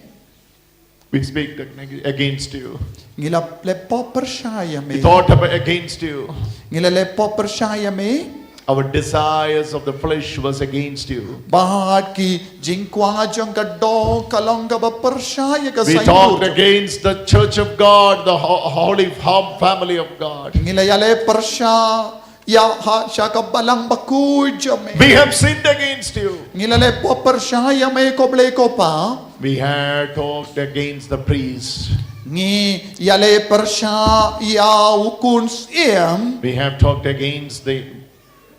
We speak against you. Ngila le pa persyaya me. We thought against you. Ngila le pa persyaya me. Our desires of the flesh was against you. Bahat ki jingkwa jong ka do kalong ka ba persyaya ka We sa talked iyo. against the church of God, the holy family of God. Ngila yale persya ya ha siya ka balang bakuy jo me. We have sinned against you. Ngila le pa persyaya me ko ble ko pa. We had talked against the priests. Ngi yale persya ya ukun siem. We have talked against the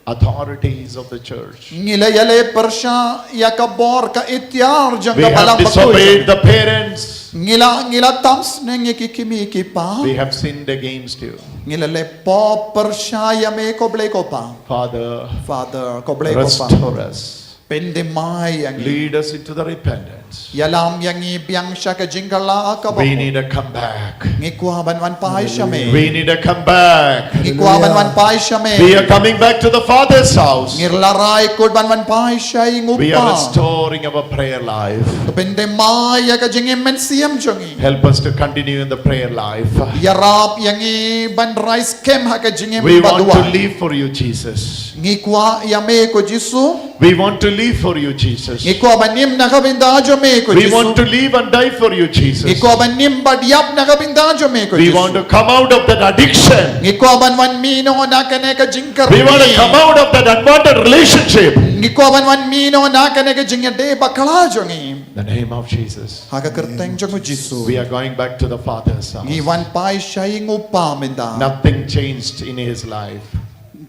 authorities of the church. Ngila yale persya ya ka bor ka ityar jang We ka have balang disobeyed bakuy. the parents. Ngila tams neng ikikimi ki pa. We have sinned against you. Ngila le pa persyaya me ko ble ko pa. Father, Father, ko ble ko pa. restore us. Pendemay yang Lead us into the repentance. yalam yang ibiyang siya ka jingkala ka ba. We need to come back. Ngikuha banwan pa siya me. We need to come back. Ngikuha banwan pa siya me. We are coming back to the Father's house. Ngirlaray ko banwan pa siya We are ingupa. restoring our prayer life. Pendemay ka jingim men siyam jongi. Help us to continue in the prayer life. Yarap yang iban rice kem ha ka jingim We want to badua. live for you, Jesus. Ngikuha yame ko Jisu. We want to live for you, Jesus. Ngikuha banim na kabindajo me ko We Jisu. want to live and die for you, Jesus. Ngikuha banim badyap na kabindajo me ko We Jisu. want to come out of that addiction. Ngikuha banwan mino na kane ka jingkar. We want to come out of that unwanted relationship. Ngikuha banwan mino na kane ka jingade bakala jongi. In the name of Jesus. Haka kerteng jongo Jisu. We are going back to the Father's house. Ngiwan pai siya ingupa minda. Nothing changed in his life.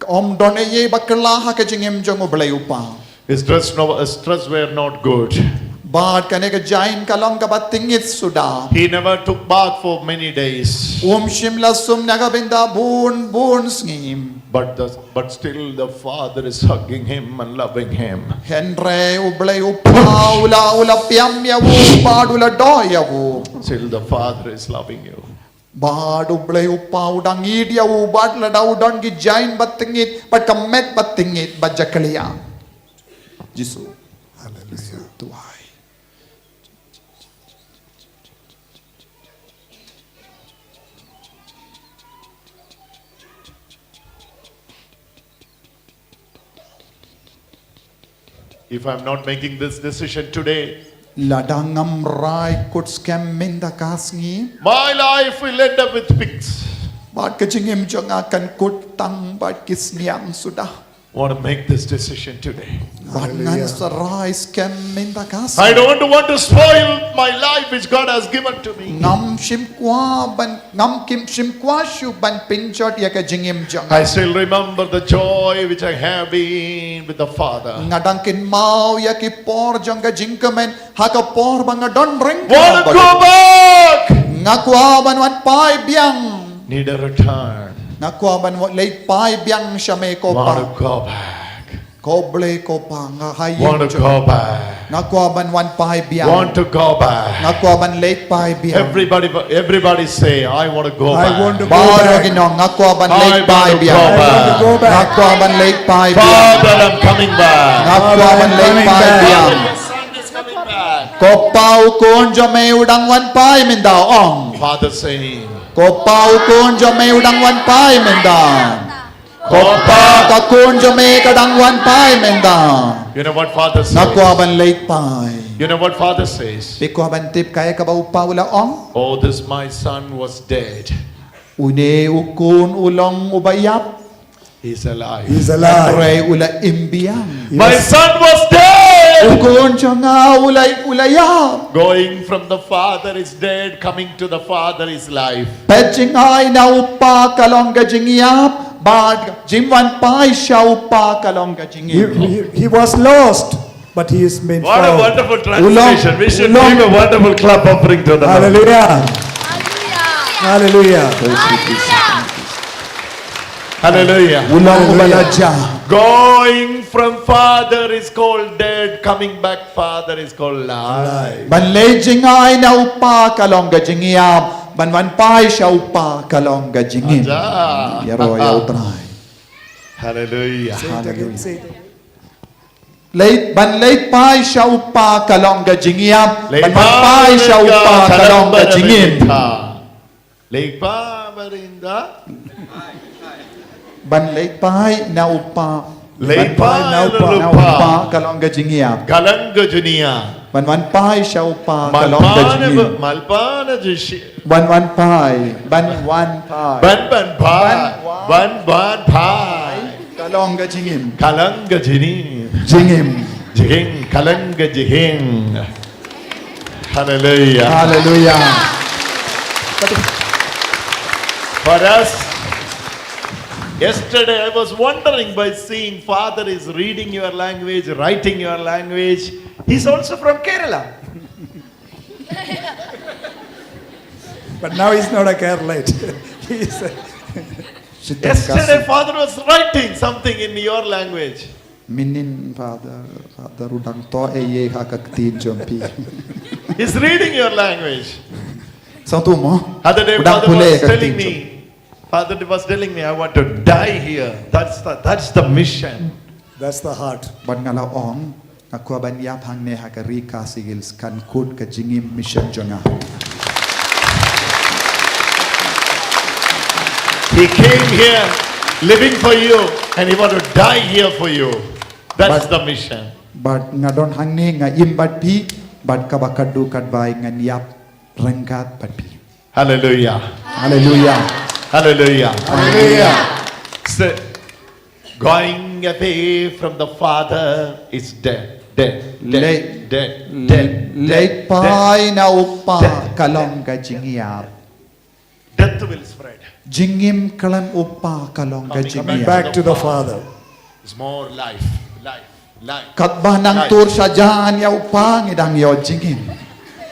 Om don ye bakala haka jingim jongo blay upa. His stress were not good. Bad kane ka jain kalong ka batingit suda. He never took bath for many days. Shimla sum naga binda bun ngim. But still the Father is hugging him and loving him. Henry ublay upa ula piam ya wu bad ula do ya wu. Still the Father is loving you. Bad ublay upa udang idya wu bad la daw don ki jain batingit bat kamet batingit bat jakaliya. Jisu. Hallelujah. Tuhay. If I'm not making this decision today, Ladangam rai kut scam minda kasngi. my life will end up with pigs. Bad kajingim jong akan kut tang bad kisniang sudah. Want to make this decision today. Bad ngan sarai scam minda kasngi. I don't want to spoil my life which God has given to me. Ngam kim shimkwa shu ban pinchot ya kajingim jong. I still remember the joy which I have been with the Father. Ngadangkin mau ya ki por jong kajingkamen haka por banga don ring. Want to go back. Ngakwa ban wan pai biang. Need a return. Ngakwa ban wan lay pai biang siya may ko Want to pa. go back. Koble ko pa nga hayim Want to jong. go back. Ngakwa ban wan pai biang. Want to go back. Ngakwa ban late pai biang. Everybody say, I want to go back. I want to go Baro back. ginong ngakwa ban I late pai want to biang. go I want to go back. Ngakwa ban late pai biang. Father, I'm coming back. Ngakwa ban late coming pai back. biang. Your son is coming back. Ko pau kun jo may udang wan pai min daw ong. Father saying, Ko pau kun jo may udang wan pai min daw. Kopa kakun jome kadang wan pai menda. You know what Father Nakwa says? ban late pai. You know what Father says? Pikwa ban tip kaya ka ba upa ula ong? Oh, this my son was dead. Une ukun ulong ubayap. He's alive. He's alive. Pray ula imbiyang. My son was dead. Ukun changa ulay ulayap. Going from the Father is dead, coming to the Father is life. Peching ay na upa kalong gajingyap. Bad jimwan pai siya upa kalong gajingyap. He was lost, but he is made What a found. wonderful translation. We should Ulong. give a wonderful clap offering to the Lord. Hallelujah. Hallelujah. Hallelujah. Ulang ubalaja. Going from Father is called dead, coming back Father is called life. Banlejing ay na upa kalong gajingyap. Banwan pai siya upa kalong gajingin. Aja. Yaro yaw try. Hallelujah. Say it again, say it again. Late ban late pai siya upa kalong gajingyap. Late Banwan pai siya upa kalong gajingin. Late pa marinda. Ban late pai na upa. Late Ban pa na upa kalong gajingyap. Kalanga Junia. Banwan pai siya upa kalong gajingin. Malpana Jishi. Banwan pai. Banwan pai. Ban pai. Kalong gajingin. Kalanga Jini. Jingim. Jihing. Kalanga Jihing. Hallelujah. Hallelujah. For us, yesterday I was wondering by seeing Father is reading your language, writing your language. He's also from Kerala. But now he's not a Carolite. He's Yesterday Father was writing something in your language. Minin father udang to eye hakaktin jompi. He's reading your language. Sang tu mo? Other day Udang Father pule was ka telling tinjo. me, Father was telling me, I want to die here. That's the mission. that's the heart. Ban ngala ong akwa ban yap hang ne hakari ka sigils kan kut ka jingim mission jonga. He came here living for you and he want to die here for you. That's the mission. But ngadon hang ne nga imbat pi bat kabakadu kadbai ngan yap rengkat bat pi. Hallelujah. Hallelujah. Hallelujah. Hallelujah. So, going away from the Father is dead. Dead. Late. Dead. Dead. Late pai na upa kalong ka jingyap. Death will spread. Jingim kalan upa kalong ka Coming jingyap. back to the Father. It's more life. Life. Katbah nang tur sajan ya upa ngidang yo jingim.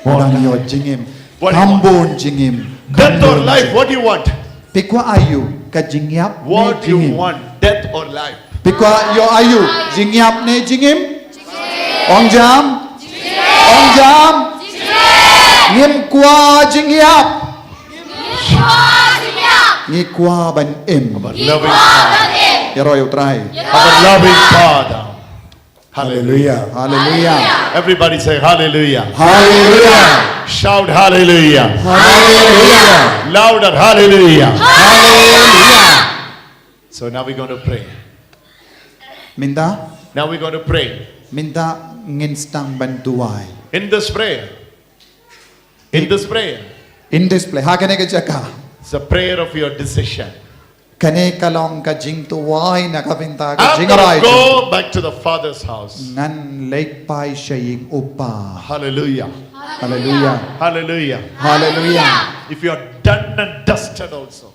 Ngidang yo jingim. What do you want? Hambun jingim. Death or life, what do you want? Pikwa ayu ka jingyap What ne do you jingim. want? Death or life? Pikwa yo ayu jingyap ne jingim. Ong jam. Ong jam. Ngim kwa jingyap. Ngi kwa ban em. Our loving Father. Yaro yo try. Our loving Father. Hallelujah. Hallelujah. Everybody say hallelujah. Hallelujah. Shout hallelujah. Hallelujah. Louder hallelujah. Hallelujah. So now we're going to pray. Minda Now we're going to pray. minda nginstang bantuai. In this prayer. In this prayer. In this play, ha kane ka jaka. It's a prayer of your decision. Kane kalong ka jing tuwai na kapinta ka I'm jing going arai. to go back to the Father's house. Ngan late pai shaying upa. Hallelujah. Hallelujah. Hallelujah. Hallelujah. If you are done and dusted also.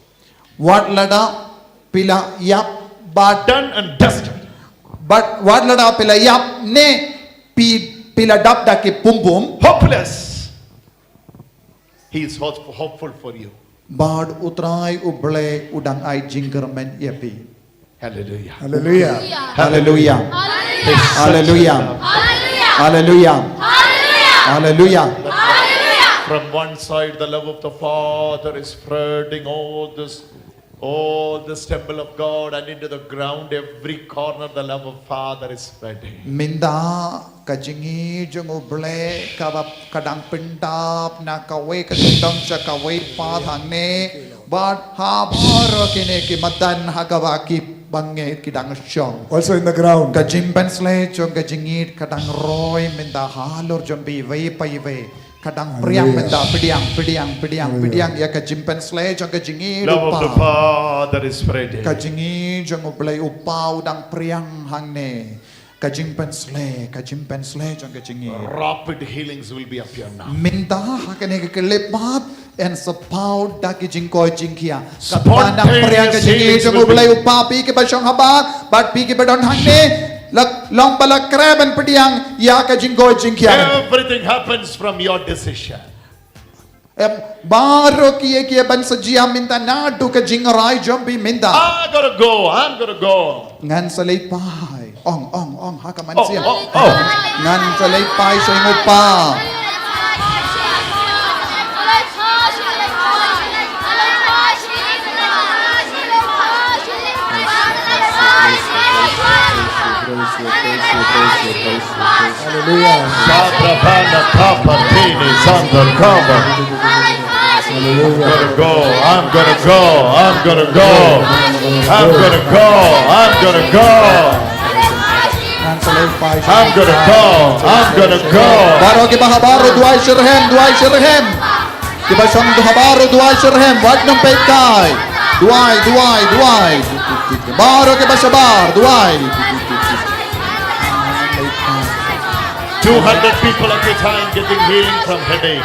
What lada pila yap but Done and dusted. but what lada pila yap ne pila dap da ke pum pum. Hopeless. He is hopeful for you. Bad utrai uble udang ai jingkermen yapi. Hallelujah. Hallelujah. Hallelujah. Hallelujah. Hallelujah. Hallelujah. From one side, the love of the Father is spreading all this temple of God, and into the ground, every corner, the love of Father is spreading. Minda kajingi jung uble kabap kadang pendap na kawe kadang sa kawe pathang ne bad ha bhar kine ki madan hagawa ki bangit kidang syong. Also in the ground. Ka jing pensle chong ka jingit kadang roy menda halor jom bi ve pai ve. Kadang priang menda pidiang ya ka jing pensle chong ka jingit Love of the upa. Father is spreading. Ka jingit chong uplay upau dang priang hangne. Ka jing pensle chong ka jingit. Rapid healings will be appear now. Minta hakane ka lepat and sapau da ki jing koi jing kia. Spontaneous Kadang priang ka jingit chong healings will uplay be- upa pi ke ba syong haba bat pi ke ba don hangne. Long bala kreben pidiang ya ka jing koi jing kia. Everything happens from your decision. Baro kiye ban sajia minta na du ka jing rai jom bi minta. I'm gonna go. Ngan sa pai. Ong ha ka man Oh, siya. oh, oh. Ngan sa pai sa ingo pa. Hallelujah. Satrapana Papa Tini Sandar Kaba. I'm gonna go. Baro ki bahabaro duai shirhem. Ki ba syong duhabaro duai shirhem. Wag nung pekay. Duai. Baro ki bashabar duai. 200 people at a time getting healing from headache.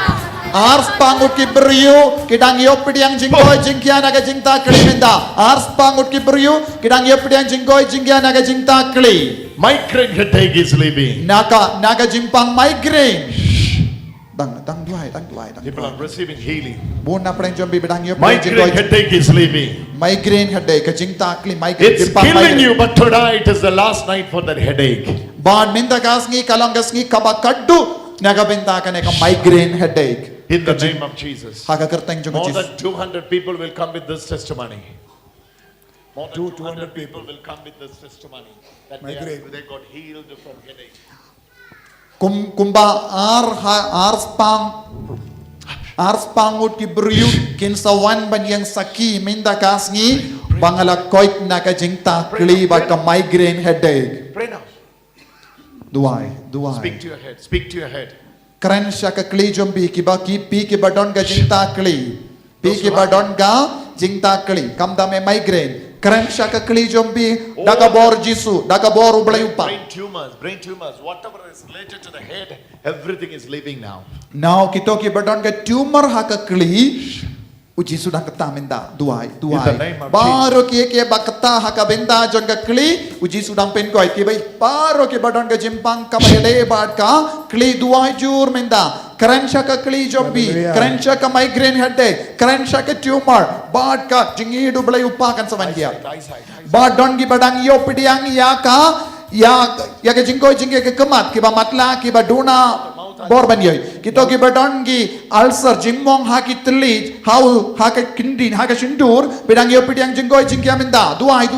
Ars pangut ki beriu kidang yo pidiang jinggoy jingkia naga jingta kli minda. Ars pangut ki beriu kidang yo pidiang jinggoy jingkia naga jingta kli. Migraine headache is leaving. Naga jimpang migraine. Dang duai. People are receiving healing. Buna preng jom bi bidang yo pidiang Migraine jinggoy. headache is leaving. Migraine headache ka jingta kli migraine It's jimpang killing you, migraine. but tonight is the last night for that headache. Bad minda gasngi kalangasngi kabakaddu naga binta ka ka migraine headache. In the name of Jesus. Haga kerteng jong More Jesus. than 200 people will come with this testimony. More than 200 people will come with this testimony. That they got healed from headache. Kumba ars pangut ki beriu kinsawan ban yang saki minda kasngi bangala koit na ka jingta kli ba ka migraine headache. Pray now. Duai. Speak to your head. Kren sya ka kli jom bi ki ba don ka jingta kli. Pi ki ba don ka jingta kli. Kam da me migraine. Kren sya ka kli jom bi daga bor jisu, daga bor ublay upa. Brain tumors, whatever is related to the head, everything is leaving now. Now kito ki ba don ka tumor ha ka kli. Uji sudah kata minda duai. In the name of Baru kia bakata haka benda jon ka kli uji sudah pen koi ki bai baru ki badon ka jimpang ka hele bad ka kli duai jur minda keren ka kli jobbi keren ka migraine headache keren ka tumor bad ka jingi du blai upa kan sawan dia bad don ki badang yo pidiang ya ka jingge ke kemat ki ba matla ki ba duna bor ban yoy kito ki badon ki ulcer jimmong ha ki tli how ha ka kindin ha ka sindur bidang yo pidiang jinggoy jingkya minda duai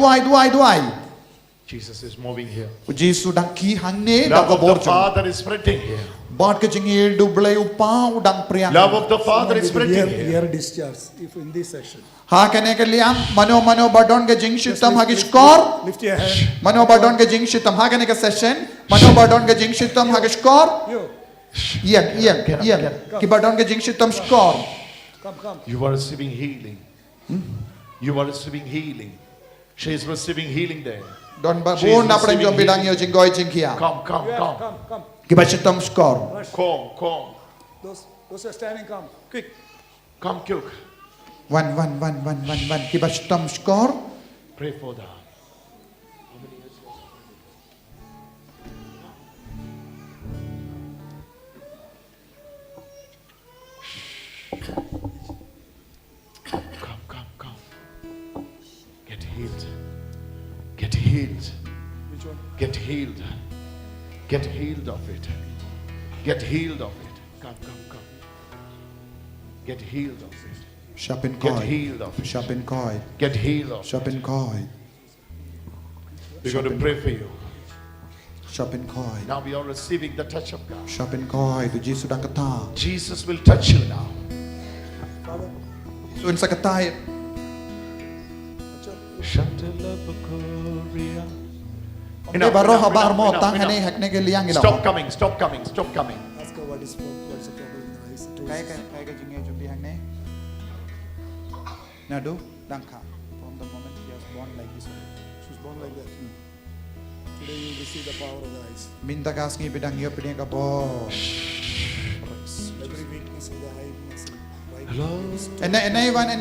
Jesus is moving here. uji sudang ki hangne Love daga of bor the Father is spreading here. bad ka jingi du blai upa udang priang Love of the Father is spreading here. Ear discharge. If in this section. ha kane ka liam mano badon ka jing shitam ha ki score Lift your hand. mano badon ka jing shitam ha kane ka session mano badon ka jing shitam ha ki score You. Iyan ki badon ka jing shitam score Come. You are receiving healing. You are receiving healing. She is receiving healing there. don ba She is bun na preng receiving jom bidang yo jinggoy jingkya Come. Come. ki ba shitam score Come. Those who are standing, come. Quick. Come, quick. One. Ki ba shitam score Pray for that. Come. Get healed. Which one? Get healed. Get healed of it. Come. Get healed of it. Sharpen Get coin. healed of it. Sharpen coin. Get healed of it. Sharpen coin. We're going to pray for you. Sharpen coin. Now we are receiving the touch of God. Sharpen coin. Tu Yesus dan kata. Jesus will touch you now. Father, Sun sa katay. Ini baru habar mo tang hani hakne ke liang gila. Stop coming, stop coming, stop coming. Ask her what is the problem in the eyes. Kaya jinge jumbi hakne. Nadu dangka. From the moment he was born like this. She was born like that. Today you will see the power of the eyes. Minta kasih bidang yo pidang kapo. Every weakness in the eye muscle. Right. Enai wan.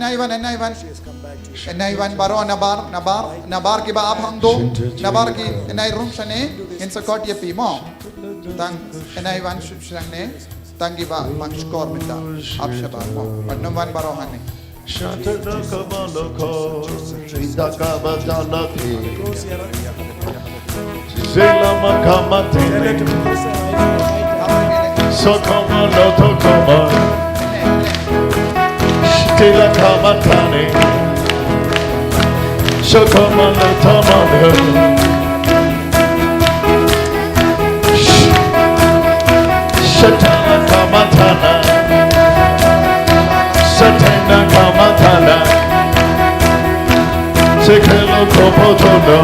She has come back to you. Enai wan baro nabar ki ba ab hang do. Nabar ki enai room sane in sakot ye pimo. Tang enai wan shang ne. Tang ki ba mang score minta. Ab shabar mo. Pannom wan baro hane. Shatana kamaloko, Indaka badalati, Selama kamatini, Sokamaloto kama, Stila kamatani, Sokamaloto manu, Shatana kamatana, Satana kamatana, Sekelo kopotono,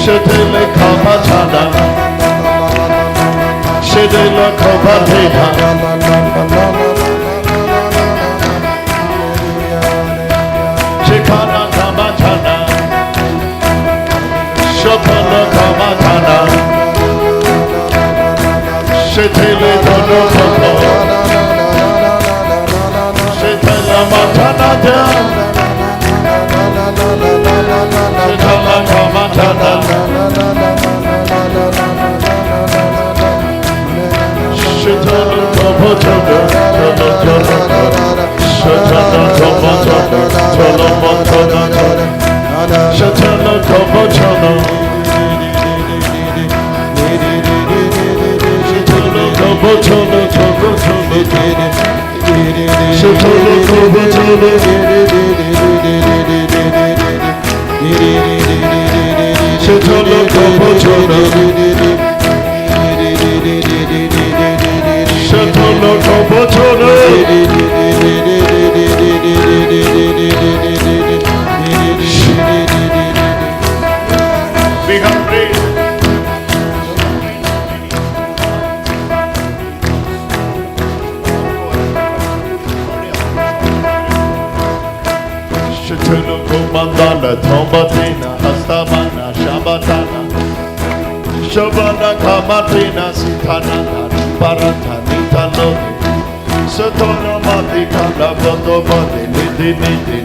Shetele kamatana, Shetele kopatena, Shekana kamatana, Shopana kamatana, Shetele kono kono. Matana, Be hungry. Shatana kumandana, tombatina, hastamana, shabatana, shabana kamatina, sitanana, parata, nitaloni, satana mati kanda, boto mati, niti,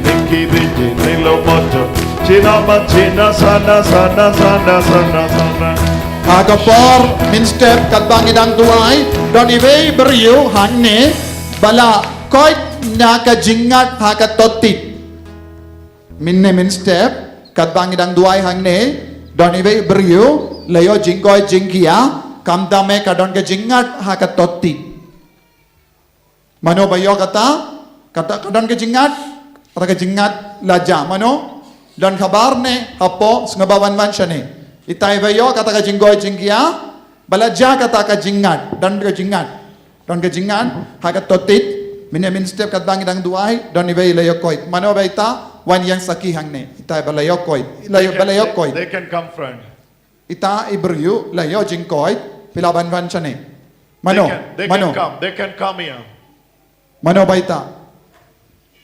niki, viti, nilo moto, china machina, sana. Agapor min step kat bangidang tuai doni wei beriu hanne bala koi naka jingat hakat totit minne min step kat bangidang tuai hanne doni wei beriu layo jingkoi jingkia kamdame kadon ke jingat hakat totit mano bayo kata kadon ke jingat laja mano dan kabar ne hapo sengabawan mansyane itai bayo kata ka jinggoy jingkia balaja kata ka jingat dan ka jingat hakat totit min step kat bangidang duai don ibay layo koy mano baita wan yang saki hangne itai balayo koy balayo koy They can come front. ita ibryu layo jingkoy pilaban van chane mano They can come here. mano baita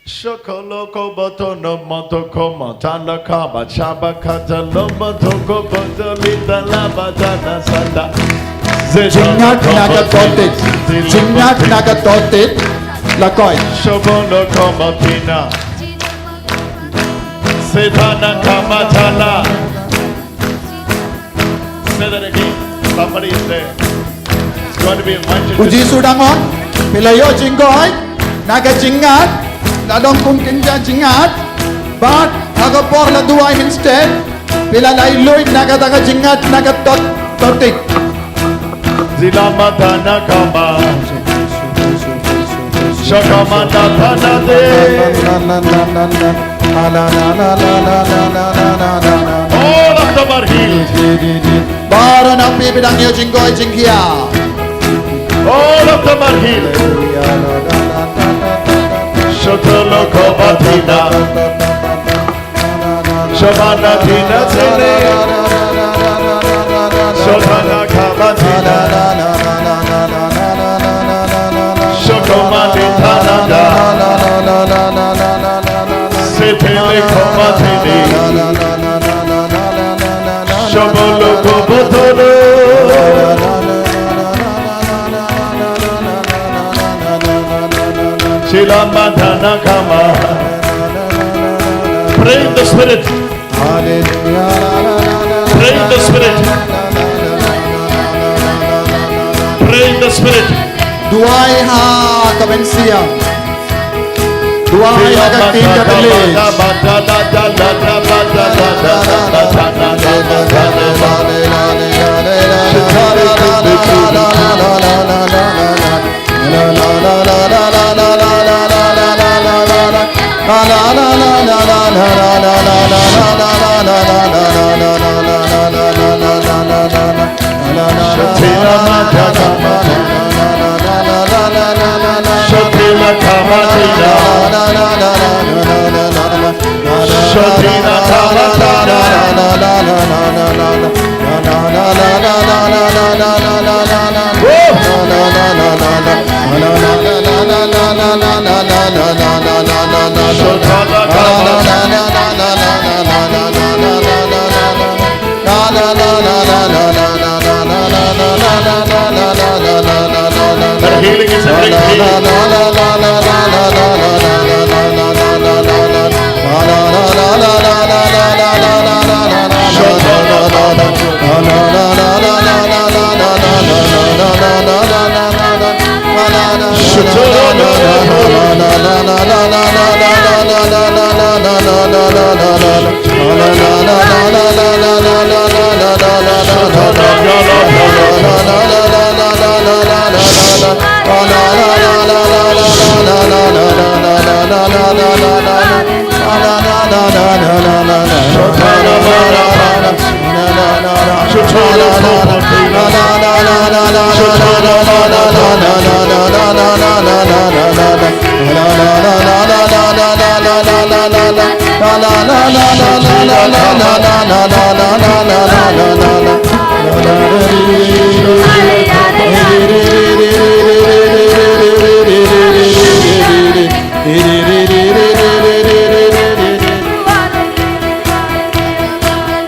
Shokoloko bato no moto koma tanda kaba chaba kata loma toko bato lita laba tana sanda. jingat naga totit lakoy Shobono koma pina. Sedana kama tala. Say that again. Somebody is there. It's going to be mentioned. uji sudangon pilayo jinggoy naga jingat ladong kumkin ja jingat bat agapor la duai instead pila lailoy naga taga jingat naga totik Zilama tana kama. Shakama tana de. All of them are healed. baro na pibidang yo jinggoy jingkia All of them are healed. Shotolo kobatina. Shabana Tina Tene, Shabana Kabatina, Shokomani Tanada, Setele Komatini, Shabolo Kobotolo, Shilamadana Kama. Pray in the Spirit. Pray in the Spirit. Pray in the Spirit. Duai ha kabensia. Duai ha kaktin ka village. Healing is a great healing.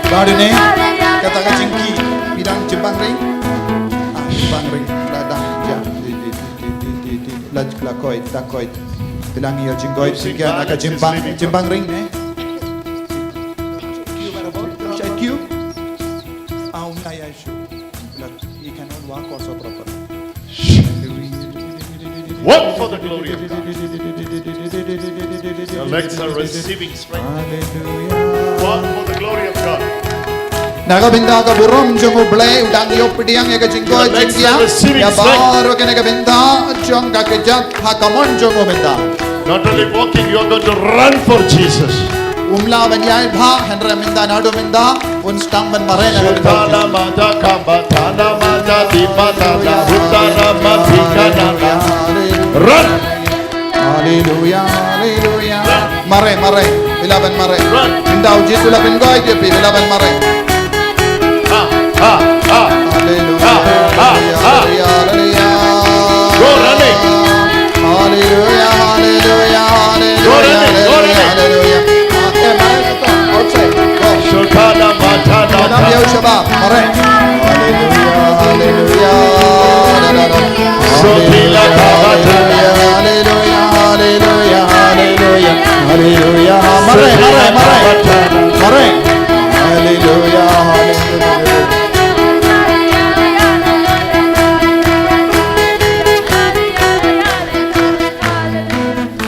Badune katakan cingki bidang jembang ring. Jembang ring ladang jam laj lakoit takoit bilang ya jinggoit sekian agak jembang ring check you ya shu you cannot walk also proper. Walk for the glory of God. Your legs are receiving strength. Walk for the glory of God. Nagabinda ka burom jongo blay udang yo pidiang ya jinggoit jingkia ya baru ke nagabinda jong ka kejat hakamon jongo benda. Not only walking, you are going to run for Jesus. Umla banyai bha henra minda nadu minda un stang ban mare na Shutala mata kabatana mata dipatana hutana matikana. Run! Hallelujah, hallelujah. Mare bilaban mare. Run! Minda uji sulapin goy dia bilaban mare. Hallelujah, hallelujah, hallelujah. Go running! Hallelujah, hallelujah, hallelujah. Go running, go running. Hallelujah. Outside. Go. Shutala mata Nam yau shabab. Mare. Hallelujah, hallelujah. Sotila kabatana. Hallelujah, hallelujah, hallelujah. Hallelujah. Mare. Hallelujah, hallelujah.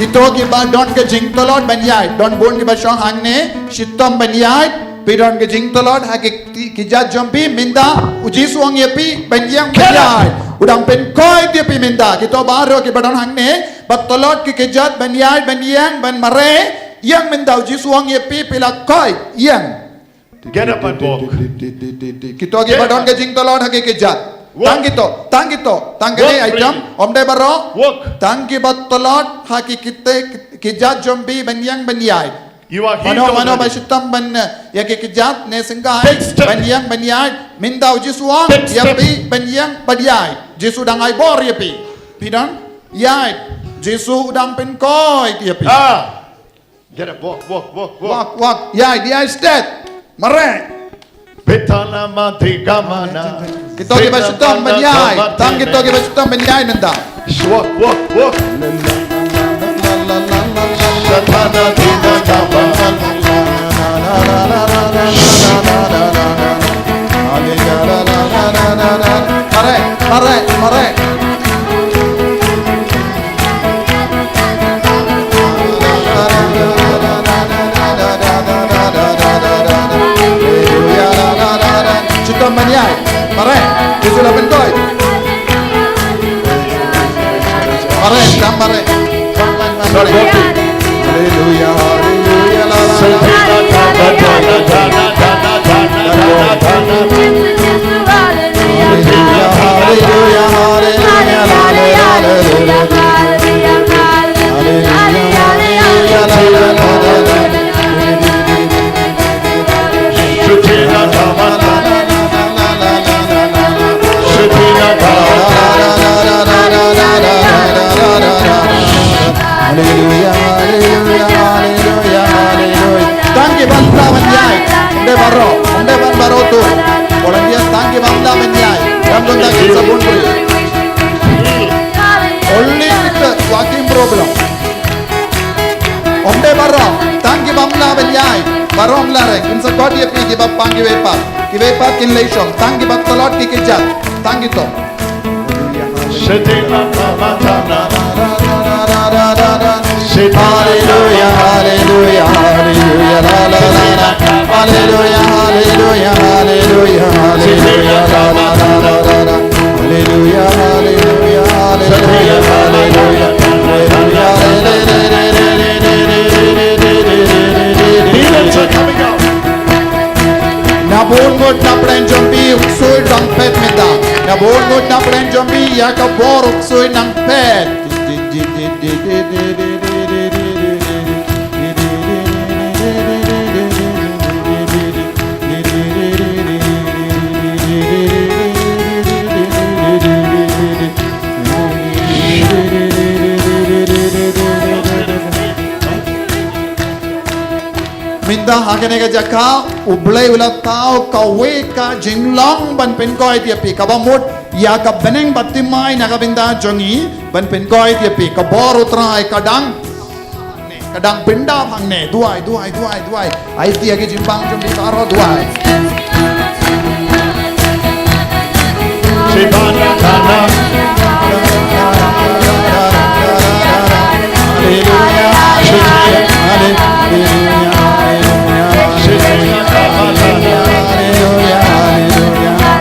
Ito giba don ke jing tolot banyai don bon giba shong hangne shitom banyai pidon ke jing tolot ha ki jat jompi minda uji suang yepi banyang banyai udang pen koi dia pi minda kito baro ki badon hangne bat tolot ki jat banyai banyang ban mare yang minda uji suang yepi pila koi yang Get up and walk. kito giba don ke jing tolot ha ki jat tang kito gede item omde baro Walk. tang ki bat tolot ha ki kite ki jat jombi banyang banyai You are healed Mano already. basutam ban ya ke kijat ne singkai Take step. ban yang ban yai min dau jisuang Take ya step. pi ban yang badiai Jesu dang ai bor ya pi dan yai Jesu dang pen koi ya pi Get up, walk. wak yai dia step mare Petana mati gamana. kita ke basutam ban yai tang kita ke basutam ban yai nanda Walk. Satana tina gamana. mare Sutam ban yai mare Jesu la pen koi mare tam mare Hallelujah, hallelujah, la la la. Hallelujah, hallelujah, hallelujah, la la la Hallelujah, hallelujah, hallelujah, hallelujah. Tangki bangsa menjai, onde baro tu. Orang dia tangki bangsa menjai. Ram donda kita pun beri. Only with walking problem. Onde baro, tangki bangsa menjai. Baro melare. Insa kau dia pergi bap pangi wepa kin leishom. Tangki bap telot ki kejat. Tangki to. Hallelujah, hallelujah, hallelujah, la la la. Hallelujah, hallelujah, hallelujah, hallelujah, la la la la. Hallelujah, hallelujah, hallelujah, hallelujah, Healings are coming out. Nabun ngot napren jombi uksoi dang pet meta. Nabun ngot napren jombi ya ka bor uksoi nang pet. Minda hakene ka jaka ublay ulat tao kawe ka jinglong ban pen koi tiapi kabamut ya ka beneng batimai na kabinda jongi ban pen koi tiapi kabor utrai kadang pinda bhangne duai ai tia ki jimbang jombi taro duai Shivana Kana. Hallelujah, hallelujah.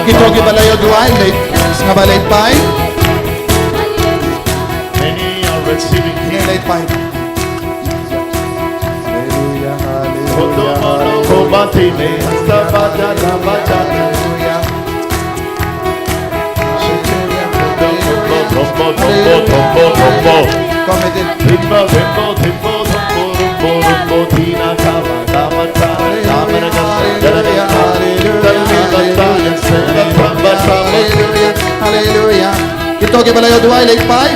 Kitogi balayo duay late nga balay pay Many are receiving healing. late pay Hallelujah, Hallelujah. yo duai lek pai.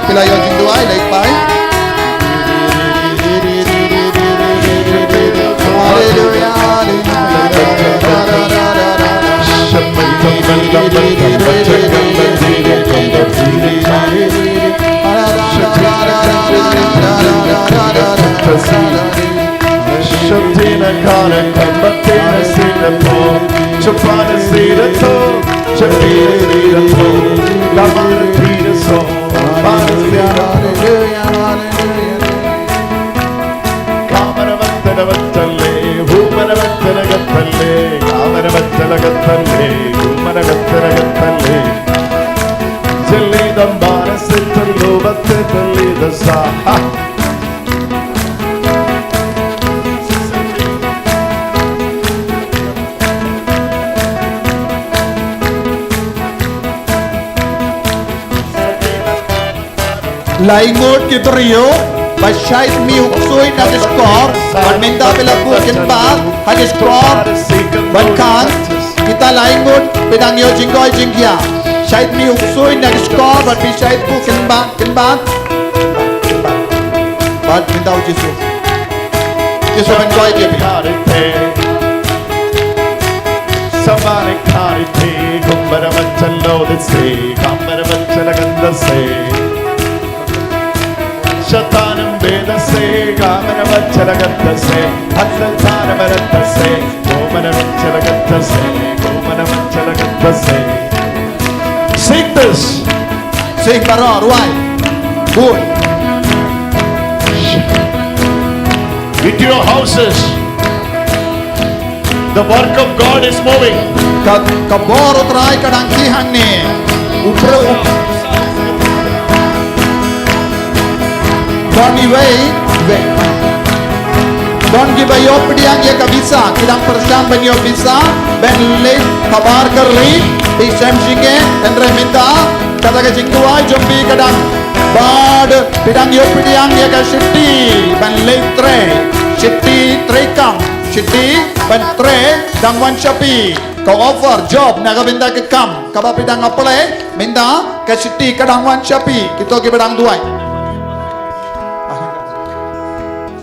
Pila yo jing duai lek pai. Hallelujah. Shatina kana kambatina sidato, chapana sidato, chapina sidato, lamana tina so, lamana sidato. Kamana vattana vattale, humana vattana gattale, kamana vattana gattale, humana vattana gattale. Zilli dambana sittalo vattali dasa. Laingot kitrio, basyait miuk suy na diskor, minta pila bukin ba, hadiskor, bankan, kita laingot pinang yo jinggoy jingkya, syait miuk suy na diskor, basyait bukin ba, bad minta ujisu, jisu bengoy dia Somebody caught it, kumbara vachalo dese, kumbara vachala gandase. Shatanam vedase, kamana vachala gandase, hatlatana varatase, komana vachala gandase, komana vachala gandase. Sing this. Sing baro, ruai, good. Into your houses, the work of God is moving. Kaboro try kadangki hangne, Don't give a yopdiang ye kabisa, kidang persyam ben yo bisa, ben le kabar kerli, pisem singe, dan reminta, kata ke jingduai jombi kadang, bad pidang yopdiang ye ka shiti, ben le shiti trekang, shiti ben dang wan shapi, kau offer job naga binda ke kam, kaba pidang apply, minda ke shiti kadang wan shapi, kita ke pedang duai.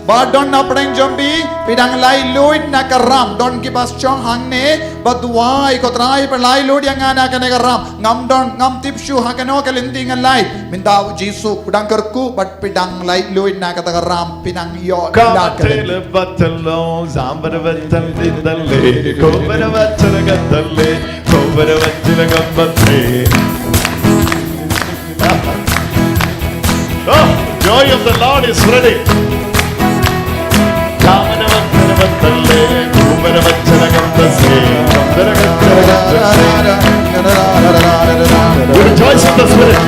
But don't napdeng jombi pidang lai luid na karam don kibas chong hangne badwai kotrai per lai luid yang ana kane karam ngam tipshu hakano kalindi ngalai minda jisu pidang kerku but pidang lai luid na kata karam pidang yo Kamatele batalo zambara batal dindale kobara batala gatale kobara batala gambate. Oh, joy of the Lord is ready. We rejoice in the Spirit.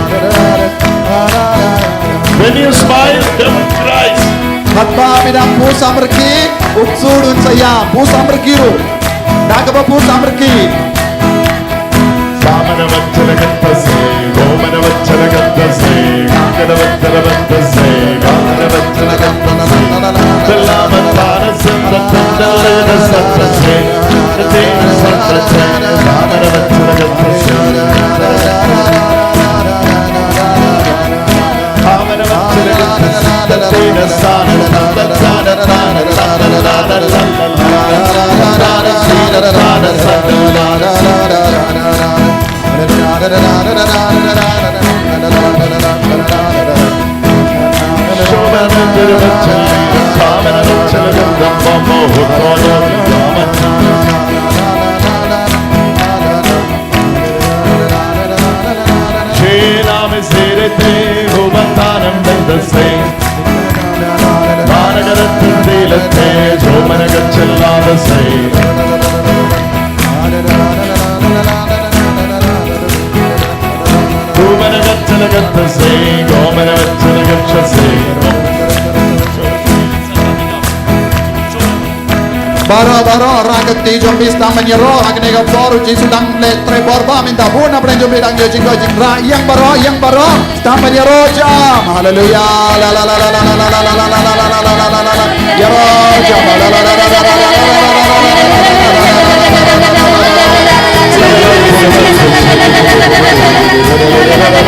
When you smile, devil cries. Hatpa bidang pusa merki utsudun saya pusa merkiru nagaba pusa merki Samana vachala gattase, gomana vachala gattase, gangana vachala gattase, gangana vachala gattase. Dalamatana sandatandalena sattase, natena sattase, gangana vachala gattase. Amana vachala gattase, natena Baro ragati jombi stang menyero hakne ga boru jisu dang le tre borba minta buna pren jombi dang yo jinggo jingra yang baro stang menyero jam haleluya la la la la la la la la la la la la la la la la yero jam la la la la la la la la la la la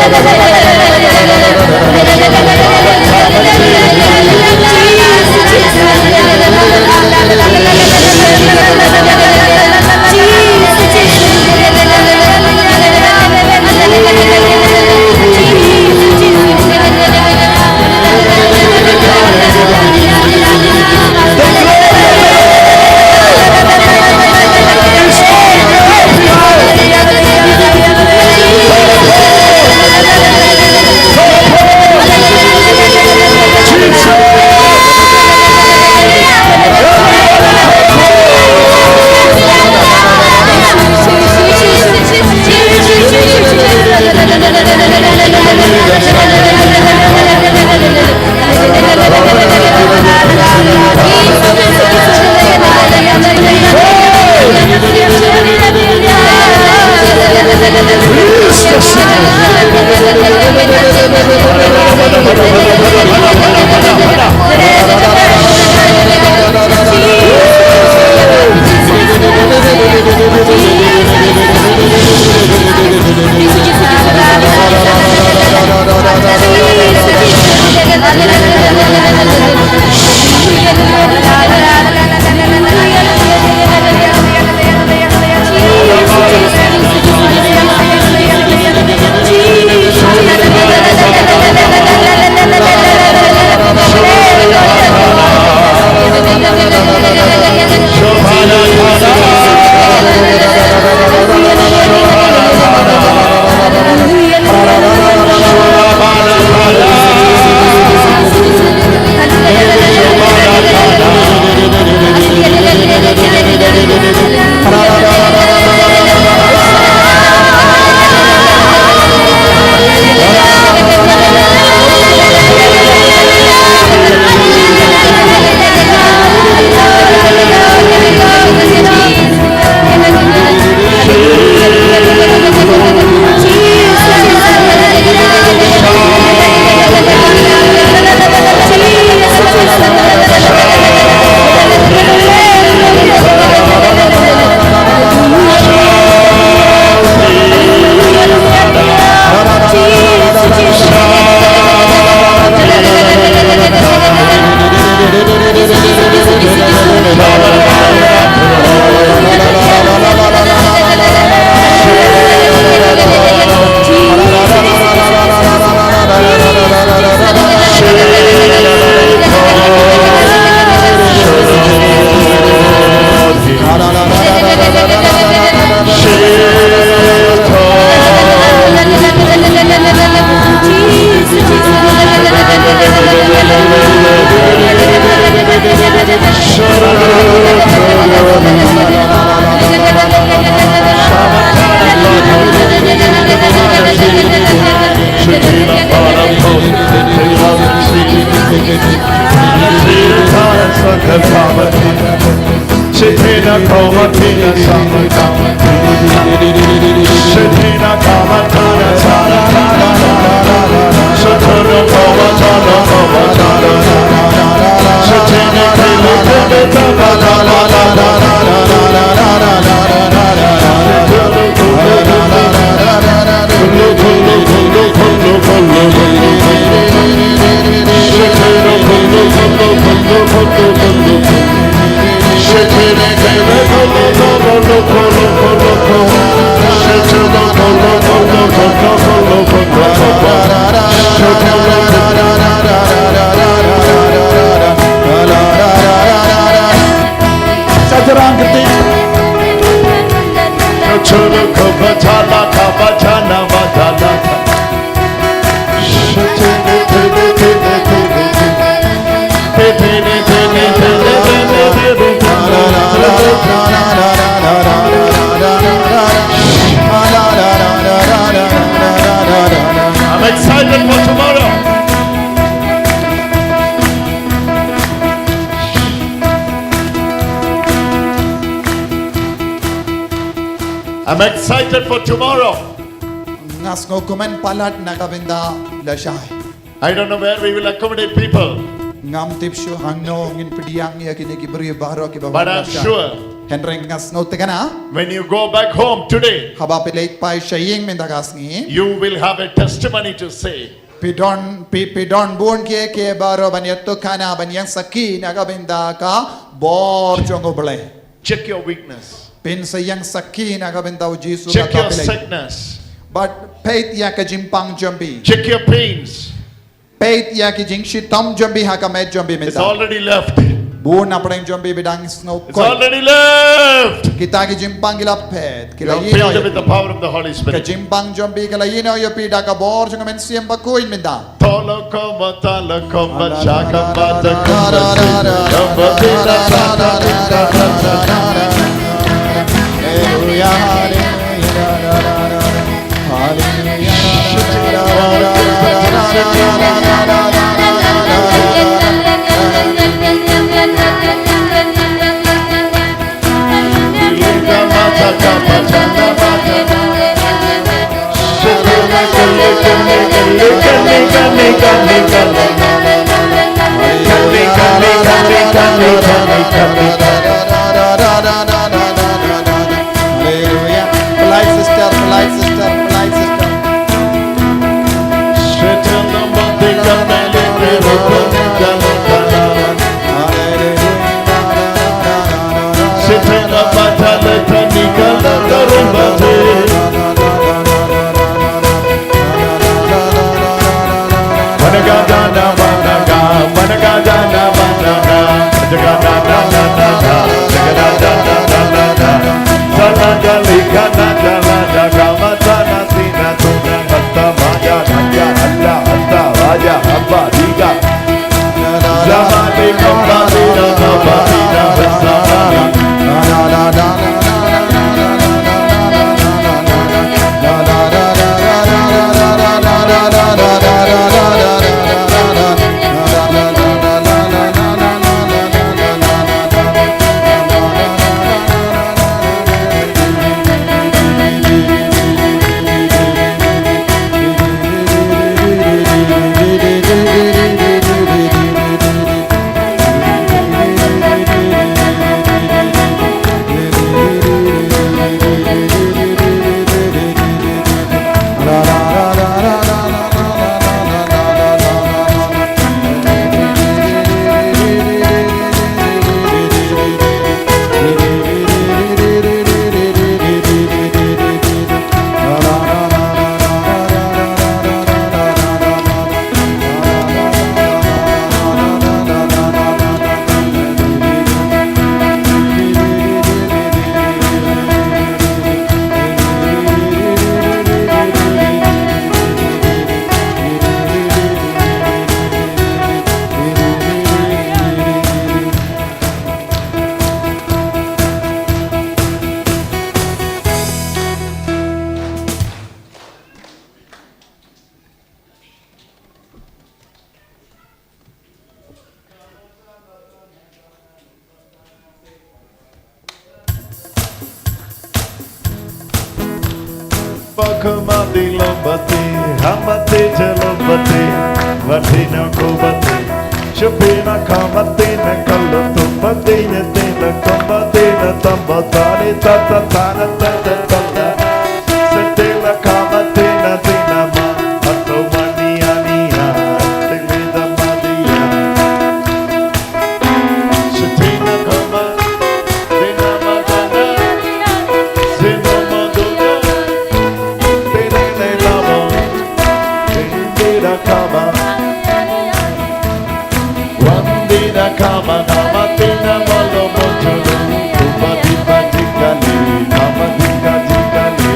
I'm excited for tomorrow. I'm excited for tomorrow. Ngas ngo kumen palat na kabinda lashay. I don't know where we will accommodate people, Ngam tipsyo hangno ngin pidiang ya kini kibri baro ki but I'm sure Henry ngas ngo tegana when you go back home today, haba pilait pai shaying mendagas ngi you will have a testimony to say. pidon bun ke baro banyato kana banyang saki na kabinda ka bor jongo bele. Check your weakness. Pin sayang saki na kabinda u Jisu Check ka your pilait. sickness. But pait ya ka jimpang jombi. Check your pains. Pait ya ki jingshi tam jombi ha ka med jombi It's menda. already left. Bu na preng jombi bidang snow It's already left. kita ki jimpang gila pet You kila are yino filled with the power of the Holy ka Spirit. jimpang jombi kala yino yo pida ka bor jong men siem bakuin menda. Tolo koma tala koma chaka mata koma koma tina tata tina. Hallelujah. Polite sister, polite sister, polite sister. Jaga Makumati Lambati, Hamati Jalambati, Vatina Kubati, Shapina Kamatina Kalatumatina Tina Kamatina Tambatani Tatatana Tatatana, Satila Kamatina Tinama, Atomaniania, Tilida Madia, Shatina Kama, Tinama Gana, Sinama Guna. Kama namatina malo mocholo Tupati patikali Namatika tikali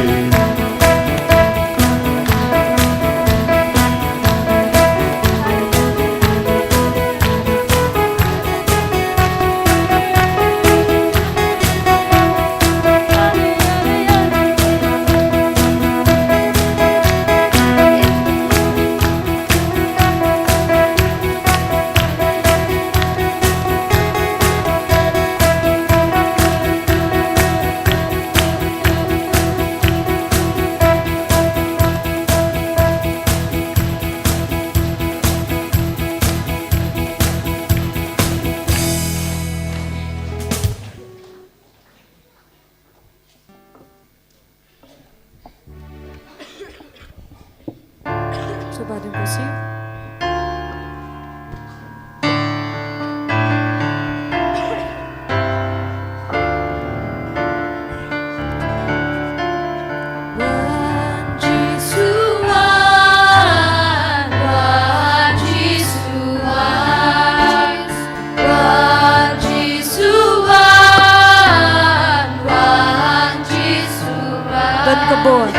Coba diskusi. Dan kebun.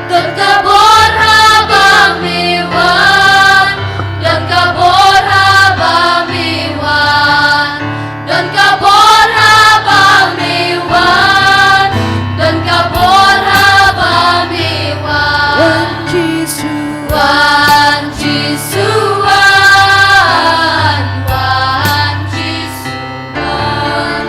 Dan kebun habang miwan, dan kebun habang miwan, dan kebun habang miwan, dan kebun habang miwan. Wan Jisuan, Wan Jisuan, Wan Jisuan.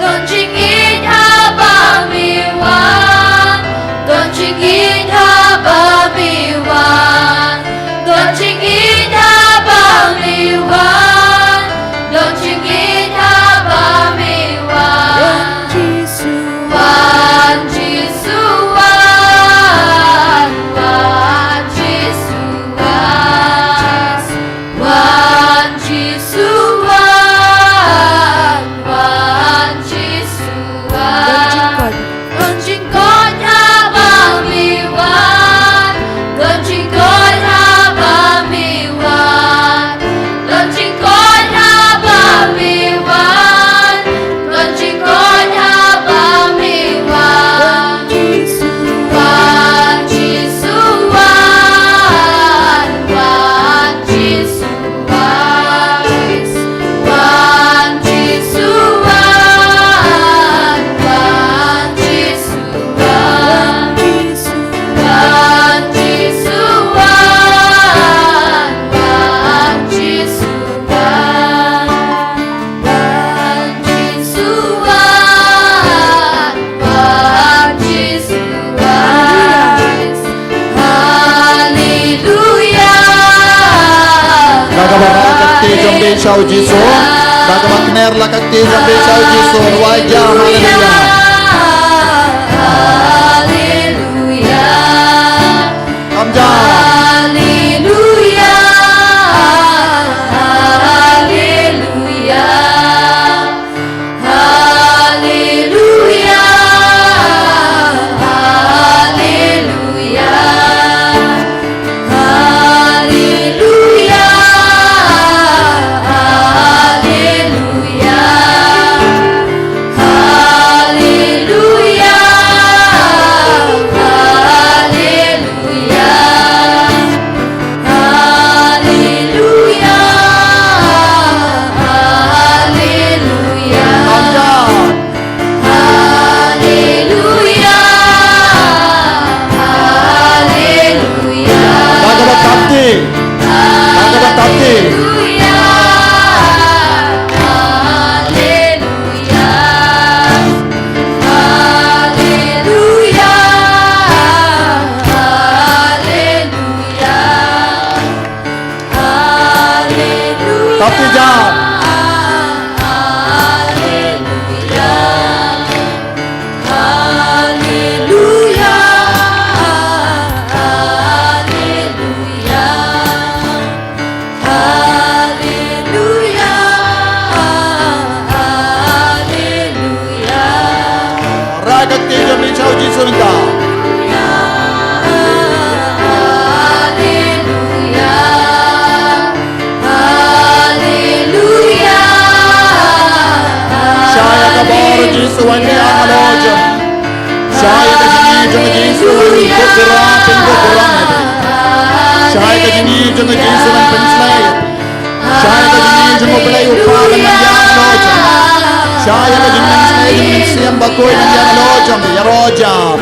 Don chingin habang miwan, don chingin habang miwan, don chingin habang miwan, don chingin habang miwan. Wan Jisuan, Wan Jisuan, Wan Jisuan, Wan Jisuan. Don jingkot habang miwan, don jingkot habang miwan, don jingkot habang miwan, don jingkot habang miwan. Wan Jisuan, Wan Jisuan, Wan Jisuan, Wan Jisuan, Wan Jisuan, Wan Jisuan, Wan Jisuan, Wan Jisuan. Hallelujah. Gagawa kakti jambe shau jiso Gagawa kner la kakti jambe shau jiso Wajah haleluya Hallelujah. Kamja Hallelujah. Hallelujah. Hallelujah. Hallelujah. Hallelujah. Hallelujah. jeng Jesus man pynsleh. Shaya ka jeng jeng belai upa man yang lojam. Shaya ka jeng pynsleh jeng siam bakoy man yang lojam ya rojam.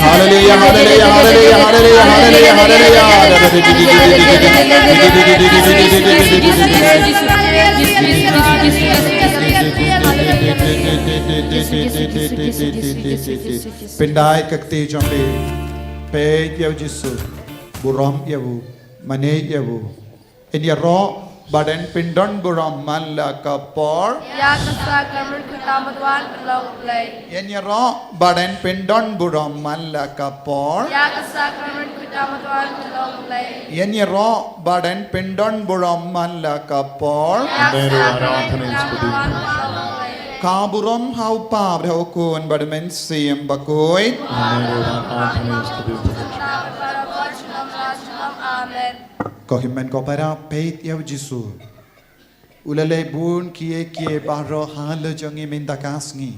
Hallelujah, hallelujah, hallelujah, hallelujah, hallelujah, hallelujah. Pindai kakti jambi, pe yaw jisu, buram yawu, mane yawu. Ini ro badan pindon buram malla kapor. Ya kesaklaman kutamatuan pelong play. Ini ro badan pindon buram malla kapor. Ya kesaklaman kutamatuan pelong play. Ini ro badan pindon buram malla kapor. Ya kesaklaman kutamatuan pelong play. Kaburam hau pa berhukun badamen sim bakoy. Amen. Kohimen ko para peit yaw jisu. Ulale bun kie baro hal jangi mindakasngi.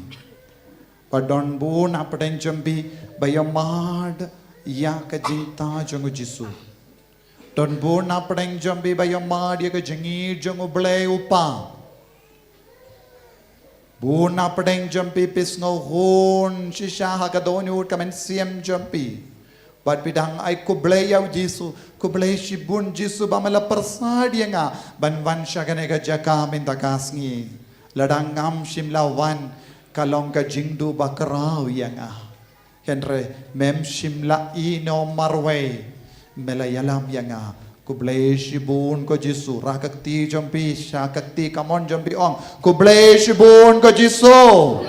Padon bun apaden jambi bayamad ya ka jinta jangu jisu. Don bun apaden jambi bayamad ya ka jangi jangu blay upa. Bun apaden jambi pisngo hon shisha hakadoni ut kamen siem jambi. But bidang ay kublay yaw jisu. Kublay si bun jisu bamala persadi nga banwan siya ganega jaka mindakasngi. Ladang ngam shimlawan kalong ka jingdu bakraw nga. Henry mem shimla ino marway melayalam nga. Kublay si bun ko jisu rakakti jampi siya kakti kamon jampi ong. Kublay si bun ko jisu.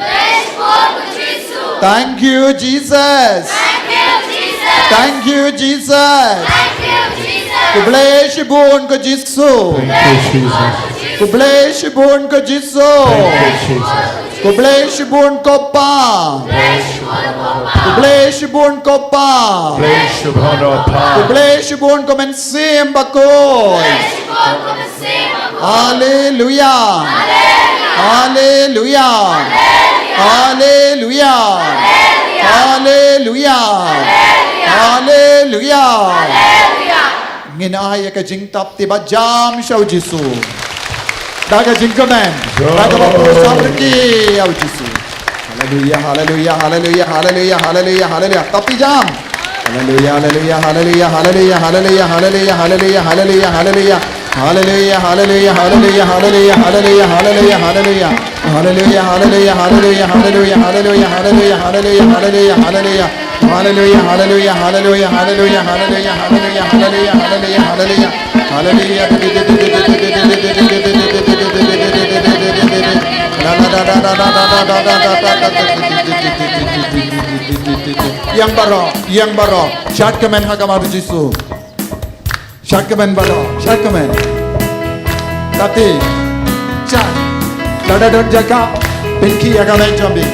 Thank you Jesus. Thank you, Jesus. Kublay si bun ko jisu. Kublay si bun ko jisu. Kublay si bun ko pa. Kublay si bun ko pa. Kublay si bun ko mensim bakoy. Hallelujah. Hallelujah. Hallelujah. Hallelujah. Hallelujah. Nginaya ka jing tap tiba jam shaw jisu. Daga jing kamen. Daga bapu sabriki yaw jisu. Hallelujah, hallelujah, hallelujah, hallelujah, hallelujah, hallelujah. Tapi jam. Hallelujah, hallelujah, hallelujah, hallelujah, hallelujah, hallelujah, hallelujah, hallelujah, hallelujah. Hallelujah, hallelujah, hallelujah, hallelujah, hallelujah, hallelujah, hallelujah. Hallelujah, hallelujah, hallelujah, hallelujah, hallelujah, hallelujah, hallelujah, hallelujah, hallelujah. Hallelujah, hallelujah, hallelujah, hallelujah, hallelujah, hallelujah, hallelujah, hallelujah, hallelujah, hallelujah. Yang baro, shat kemen hagamar jisu. Shat kemen baro, shat kemen. Tapi, shat. Lada don jaka, pynkhiah galay jambi.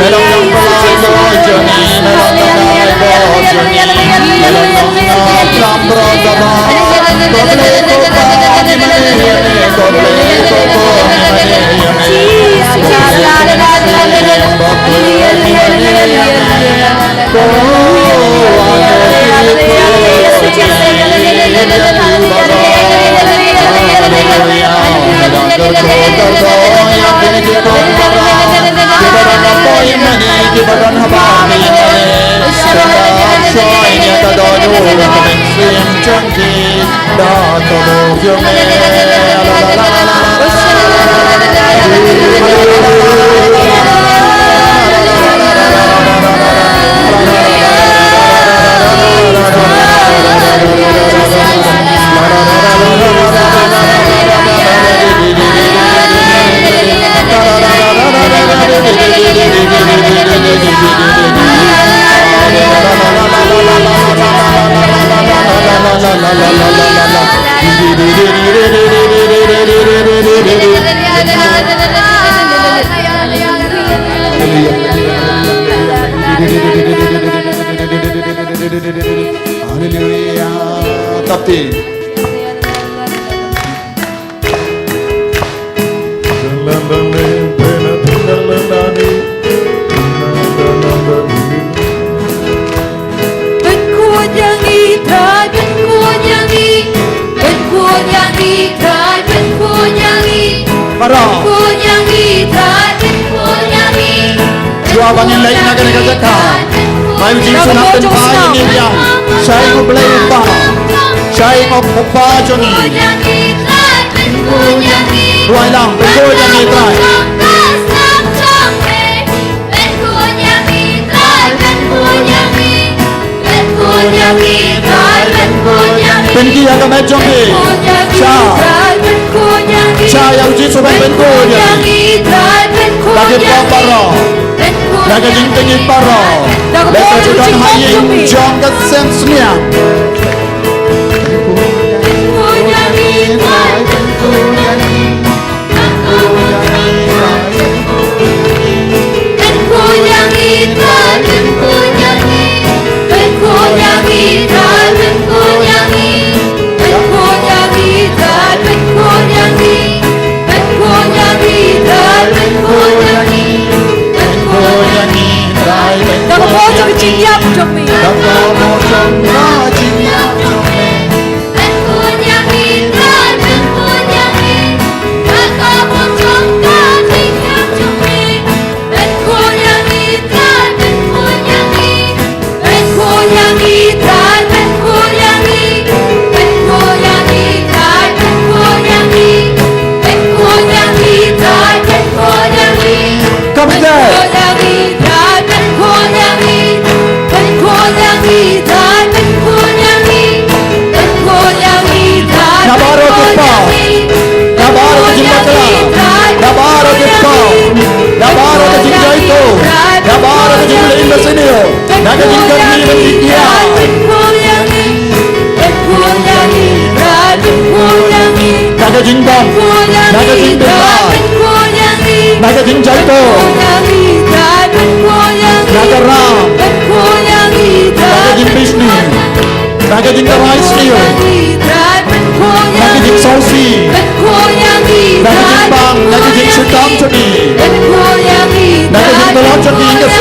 melong yang pelai bojoni melong pelai bojoni melong yang lam brodaba koble kopa ni mane koble kopa ni mane Haleluya. Tapiเป็นคนอย่างนี้กลายเป็นคนอย่างนี้เป็นคนอย่างนี้กลายเป็นคนอย่างนี้ Marah คนอย่างนี้กลายเป็นคนอย่างนี้ Jawapan yang lain nak kena kerjakan Mari uji sunat tempat ini dia Saya mau beli upah Saya mau upah Johnny คนอย่างนี้กลายเป็นคนอย่างนี้ Ruai lang, berdoa yang ni try เป็นคนอย่างนี้กลายเป็นคนอย่างนี้เป็นคนอย่างนี้กลายเป็นคนอย่างนี้ Pynkhiah ke macam ni Syah Syah yang uji sunat berdoa yang ni Lagi para Lagi jingting para Lagi judan haying Jom ke sen seniak จะยิงบอลนายจะยิงเป็นลายนายจะยิงใจโตนายจะร่างนายจะยิงบิสเนสนายจะยิงกระไรสตีลนายจะยิงโซซีนายจะยิงบังนายจะยิงชุดดำชนีนายจะยิงตลอดชนีกระแส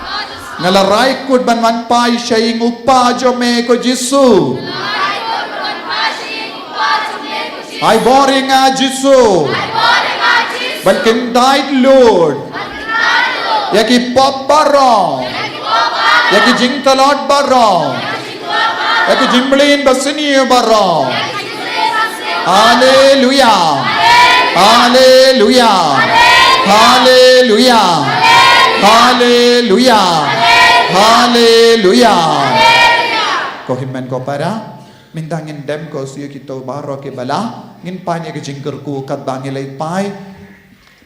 ngalarai kut ban man pai shai ngupa jo me ko Jisu ai boring a Jisu balkin died Lord yaki pop barong yaki jing talot barong yaki jimblin basini barong hallelujah hallelujah hallelujah hallelujah hallelujah ko himmen ko para mintangin dem ko siyo kito baro ke bala ngin panya ke jingker ku kat bangilay pai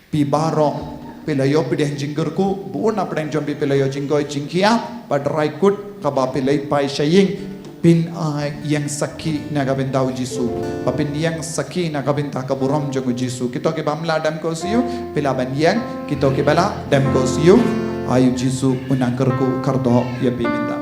pi barong pilayo pideh jingker ku buon apdeng jombi pilayo jinggoy pynkhiah padrai kut kaba pilay pai shaying pin yang saki na gabintau Jisu papin yang saki na gabinta kaburom jongu Jisu kito ke bamla dem ko siyo pilaban yang kito ke bala dem ko siyo ayu Jisu unangkerku kardo ya piminta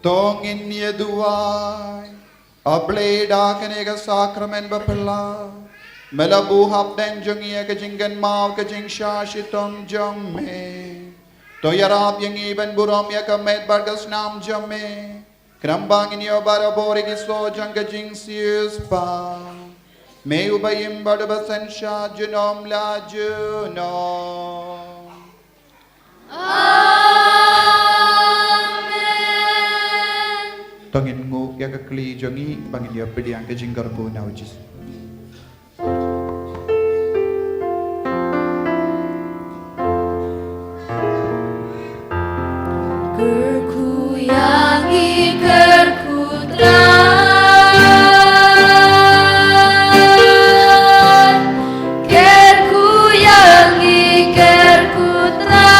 Tongin niya duway ablay dakane ka sakramen bapala malabuhap den jong iya ka jinggan maw ka jing shashitong jong me to yarap yang iban burom ya ka met bargas nam jong me krambangin yo barabori ki so jang ka jing sius pa me ubayim badabasan sha junom la junom Tongin nguk ya kekli jongi bangin ya pediang ke jinggar ko na ujis. Kerku yangi kerku terang Kerku yangi kerku terang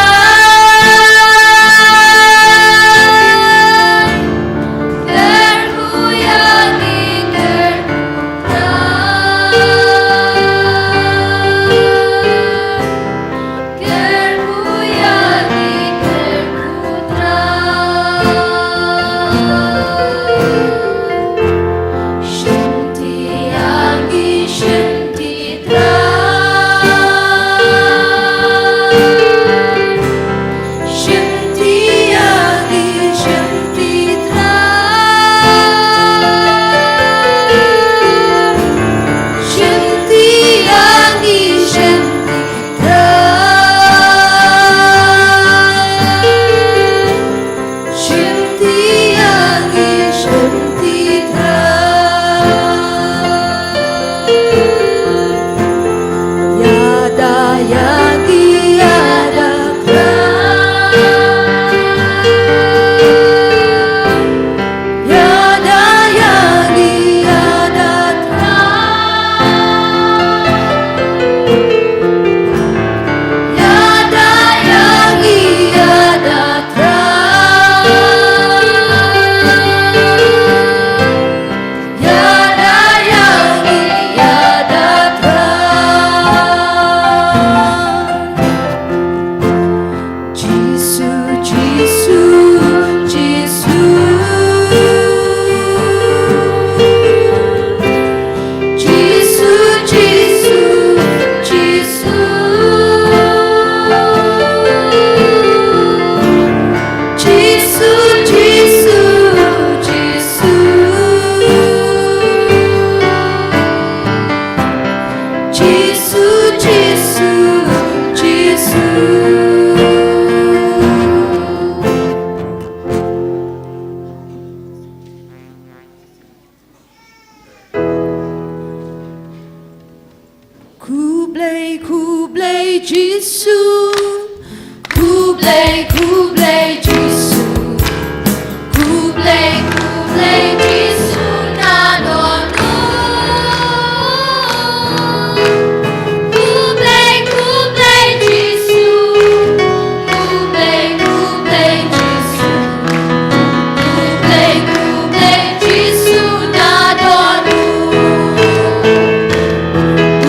Kerku yangi kerku terang Kerku yangi kerku terang Shanti yangi shanti terang Shanti yangi shanti terang Kublai Jisu, Kublai Jisu, Kublai Jisu na donu. Kublai Jisu, Kublai Jisu, Kublai Jisu na donu.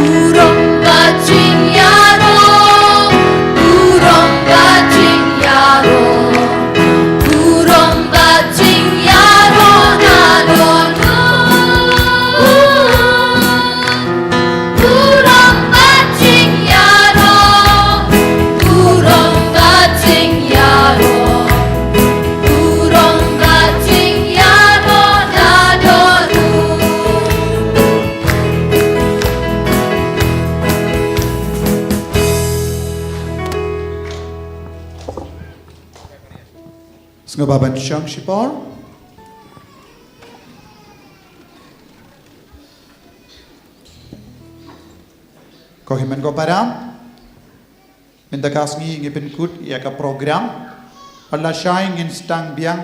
Urong bajing yaro, urong bajing yaro, urong bajing yaro na donu. Urong bajing yaro, urong bajing yaro, urong bajing yaro na donu. Sengababan Syang Shipor. Kohiman ko param. Mendakas ngi ngipin kut ya ka program. Allah syai ngin stang biang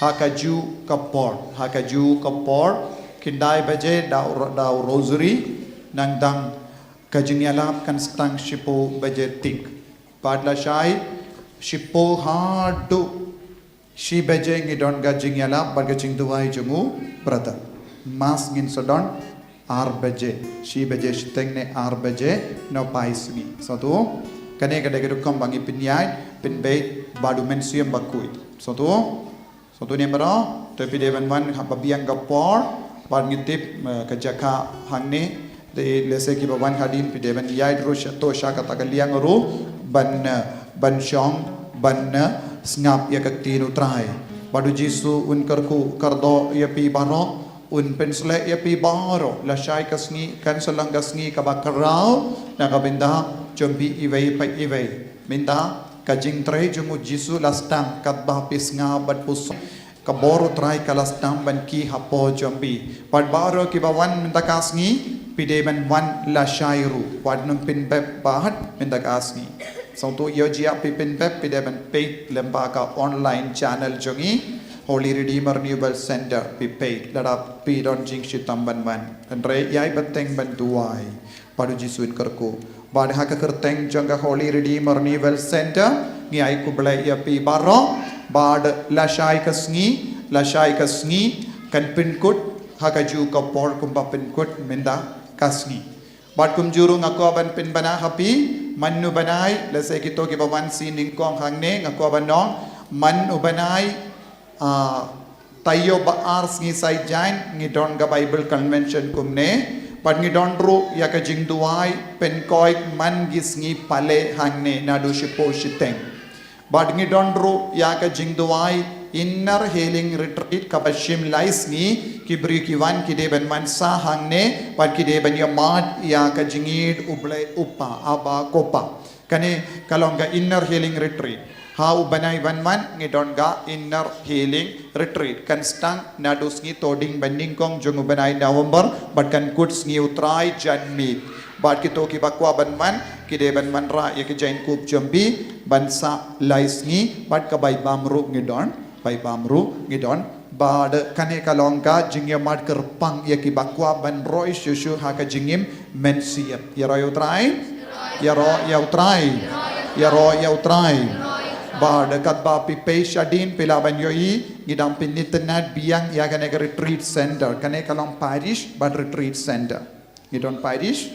hakaju kapor kindai baje dau rosary nang dang kajingyalap kan stang shipo baje tik. Padla syai shipo hadu Shi baje ngi don gajing yala bargajing duwai jungu brother mas ngin sodon ar baje shi baje steng ne ar baje no pais ngi satu kane gade gadu kom bangi pinyai pinbe badu mensium bakui satu ni mero to pidevan wan hababiang gapor bar ngitip kajaka hangne de lese ki bawan hadin pidevan yai rosh to shaka tagaliang ru ban shong ban snap ya kaktinu trai badu jisu un karku kardo ya pi baro un pynsleh ya pi baro la shai kasngi kan salang kasngi kabakarau na kabinda jombi iwei pa iwei minda kajing trai jumu jisu lastang katba pisnga bat pus kaboro trai kalastang ban ki hapo jombi pad baro ki bawan minda kasngi pideban wan la shairu wadnum pinbeb bahat minda kasngi Satu ia jia pipin pep pideban paid lembaga online channel jongi Holy Redeemer Renewal Center paid lada pi don jing shitamban ban andre yai bateng ban duai padu jisuin kerku bad haka kerteng janga Holy Redeemer Renewal Center ngi ai kublai ya pi baro bad lashai kasngi kan pinkut haka ju kapor kumba pinkut minda kasngi bad kumjuru ngako ban pin bana happy Manu banai lese kito ki bawan sining kong hangne ngako banong manu banai tayo baar ngi sai jain ngi don ga Bible convention kumne pad ngi don ru ya ka jing duai pen koi man gis ngi pale hangne nadu shipo shiteng bad ngi don ru ya ka jing duai inner healing retreat kabashim lais ngi kibri kiwan kideban man sa hangne pad kideban ya mat ya ka jingid ublai upa aba kopa kane kalonga inner healing retreat ha ubanai ban man ngi don ga inner healing retreat kan stang nadus ngi toding banding kong jong ubanai November bad kan kuts ngi utrai janmi bad kito ki bakwa ban man kideban man ra ya ki jain kup jombi ban sa lais ngi bad ka bai bamru ngi don bai bamru ngidon bad kane kalongka jingya mad kerpang ya ki bakwa ban roi shushu ha ka jingim mensiat ya ro utrai bad kat ba pi pe shadin pilaban yoi ngidam pinitnat biang ya kane ka retreat center kane kalong parish bad retreat center ngidon parish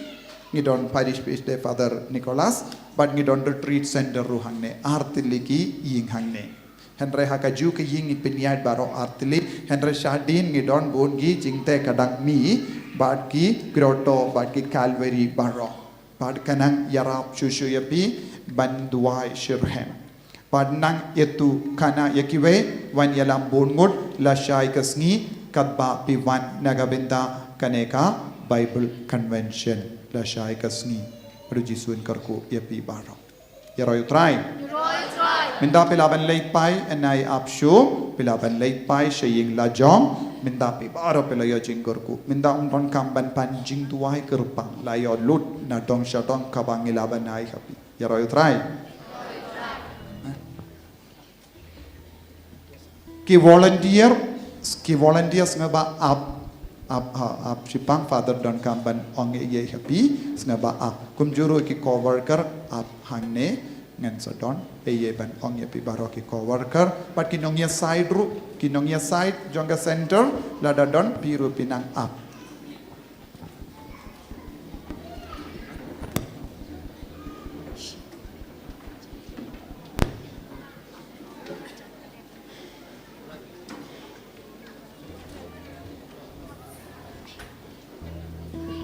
is the Father Nicholas bad ngidon retreat center ruhangne artiliki ying hangne Henry hakaju ke ying ipiniat baro artili Henry shadin ngidon bongi jingte kadang mi bad ki grotto bad ki calvary baro bad kanang yarap shushu yapi banduai shirhem bad nang itu kana yakiwe wan yalam bongut la shai kasngi kadba piwan nagabinda kaneka Bible convention la shai kasngi rujisun karku yapi baro yaroy try Minda pilaban late pai and I upshow pilaban late pai shaying la jong minda pi baro pelayo jingkorku minda don kamban panjing tuai kerpang layo lut na dong syatong kabang ilaban hai kapi ya royo try ki volunteers ngaba up sipang father don kamban ong ye kapi ngaba up kumjuru ki coworker up hangne ngan sodon ye ban ong ye pi baro ki coworker pat kinong ye side ru kinong ye side jongga center lada don piru pinang up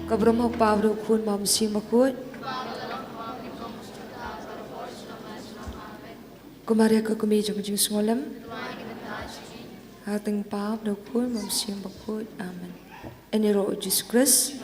Kabrom hok pavro kun mam si makut. Kumaria ka kumi jong jing swalam. Hateng pav do kun mam si makut. Amen. Enero Jesus Christ.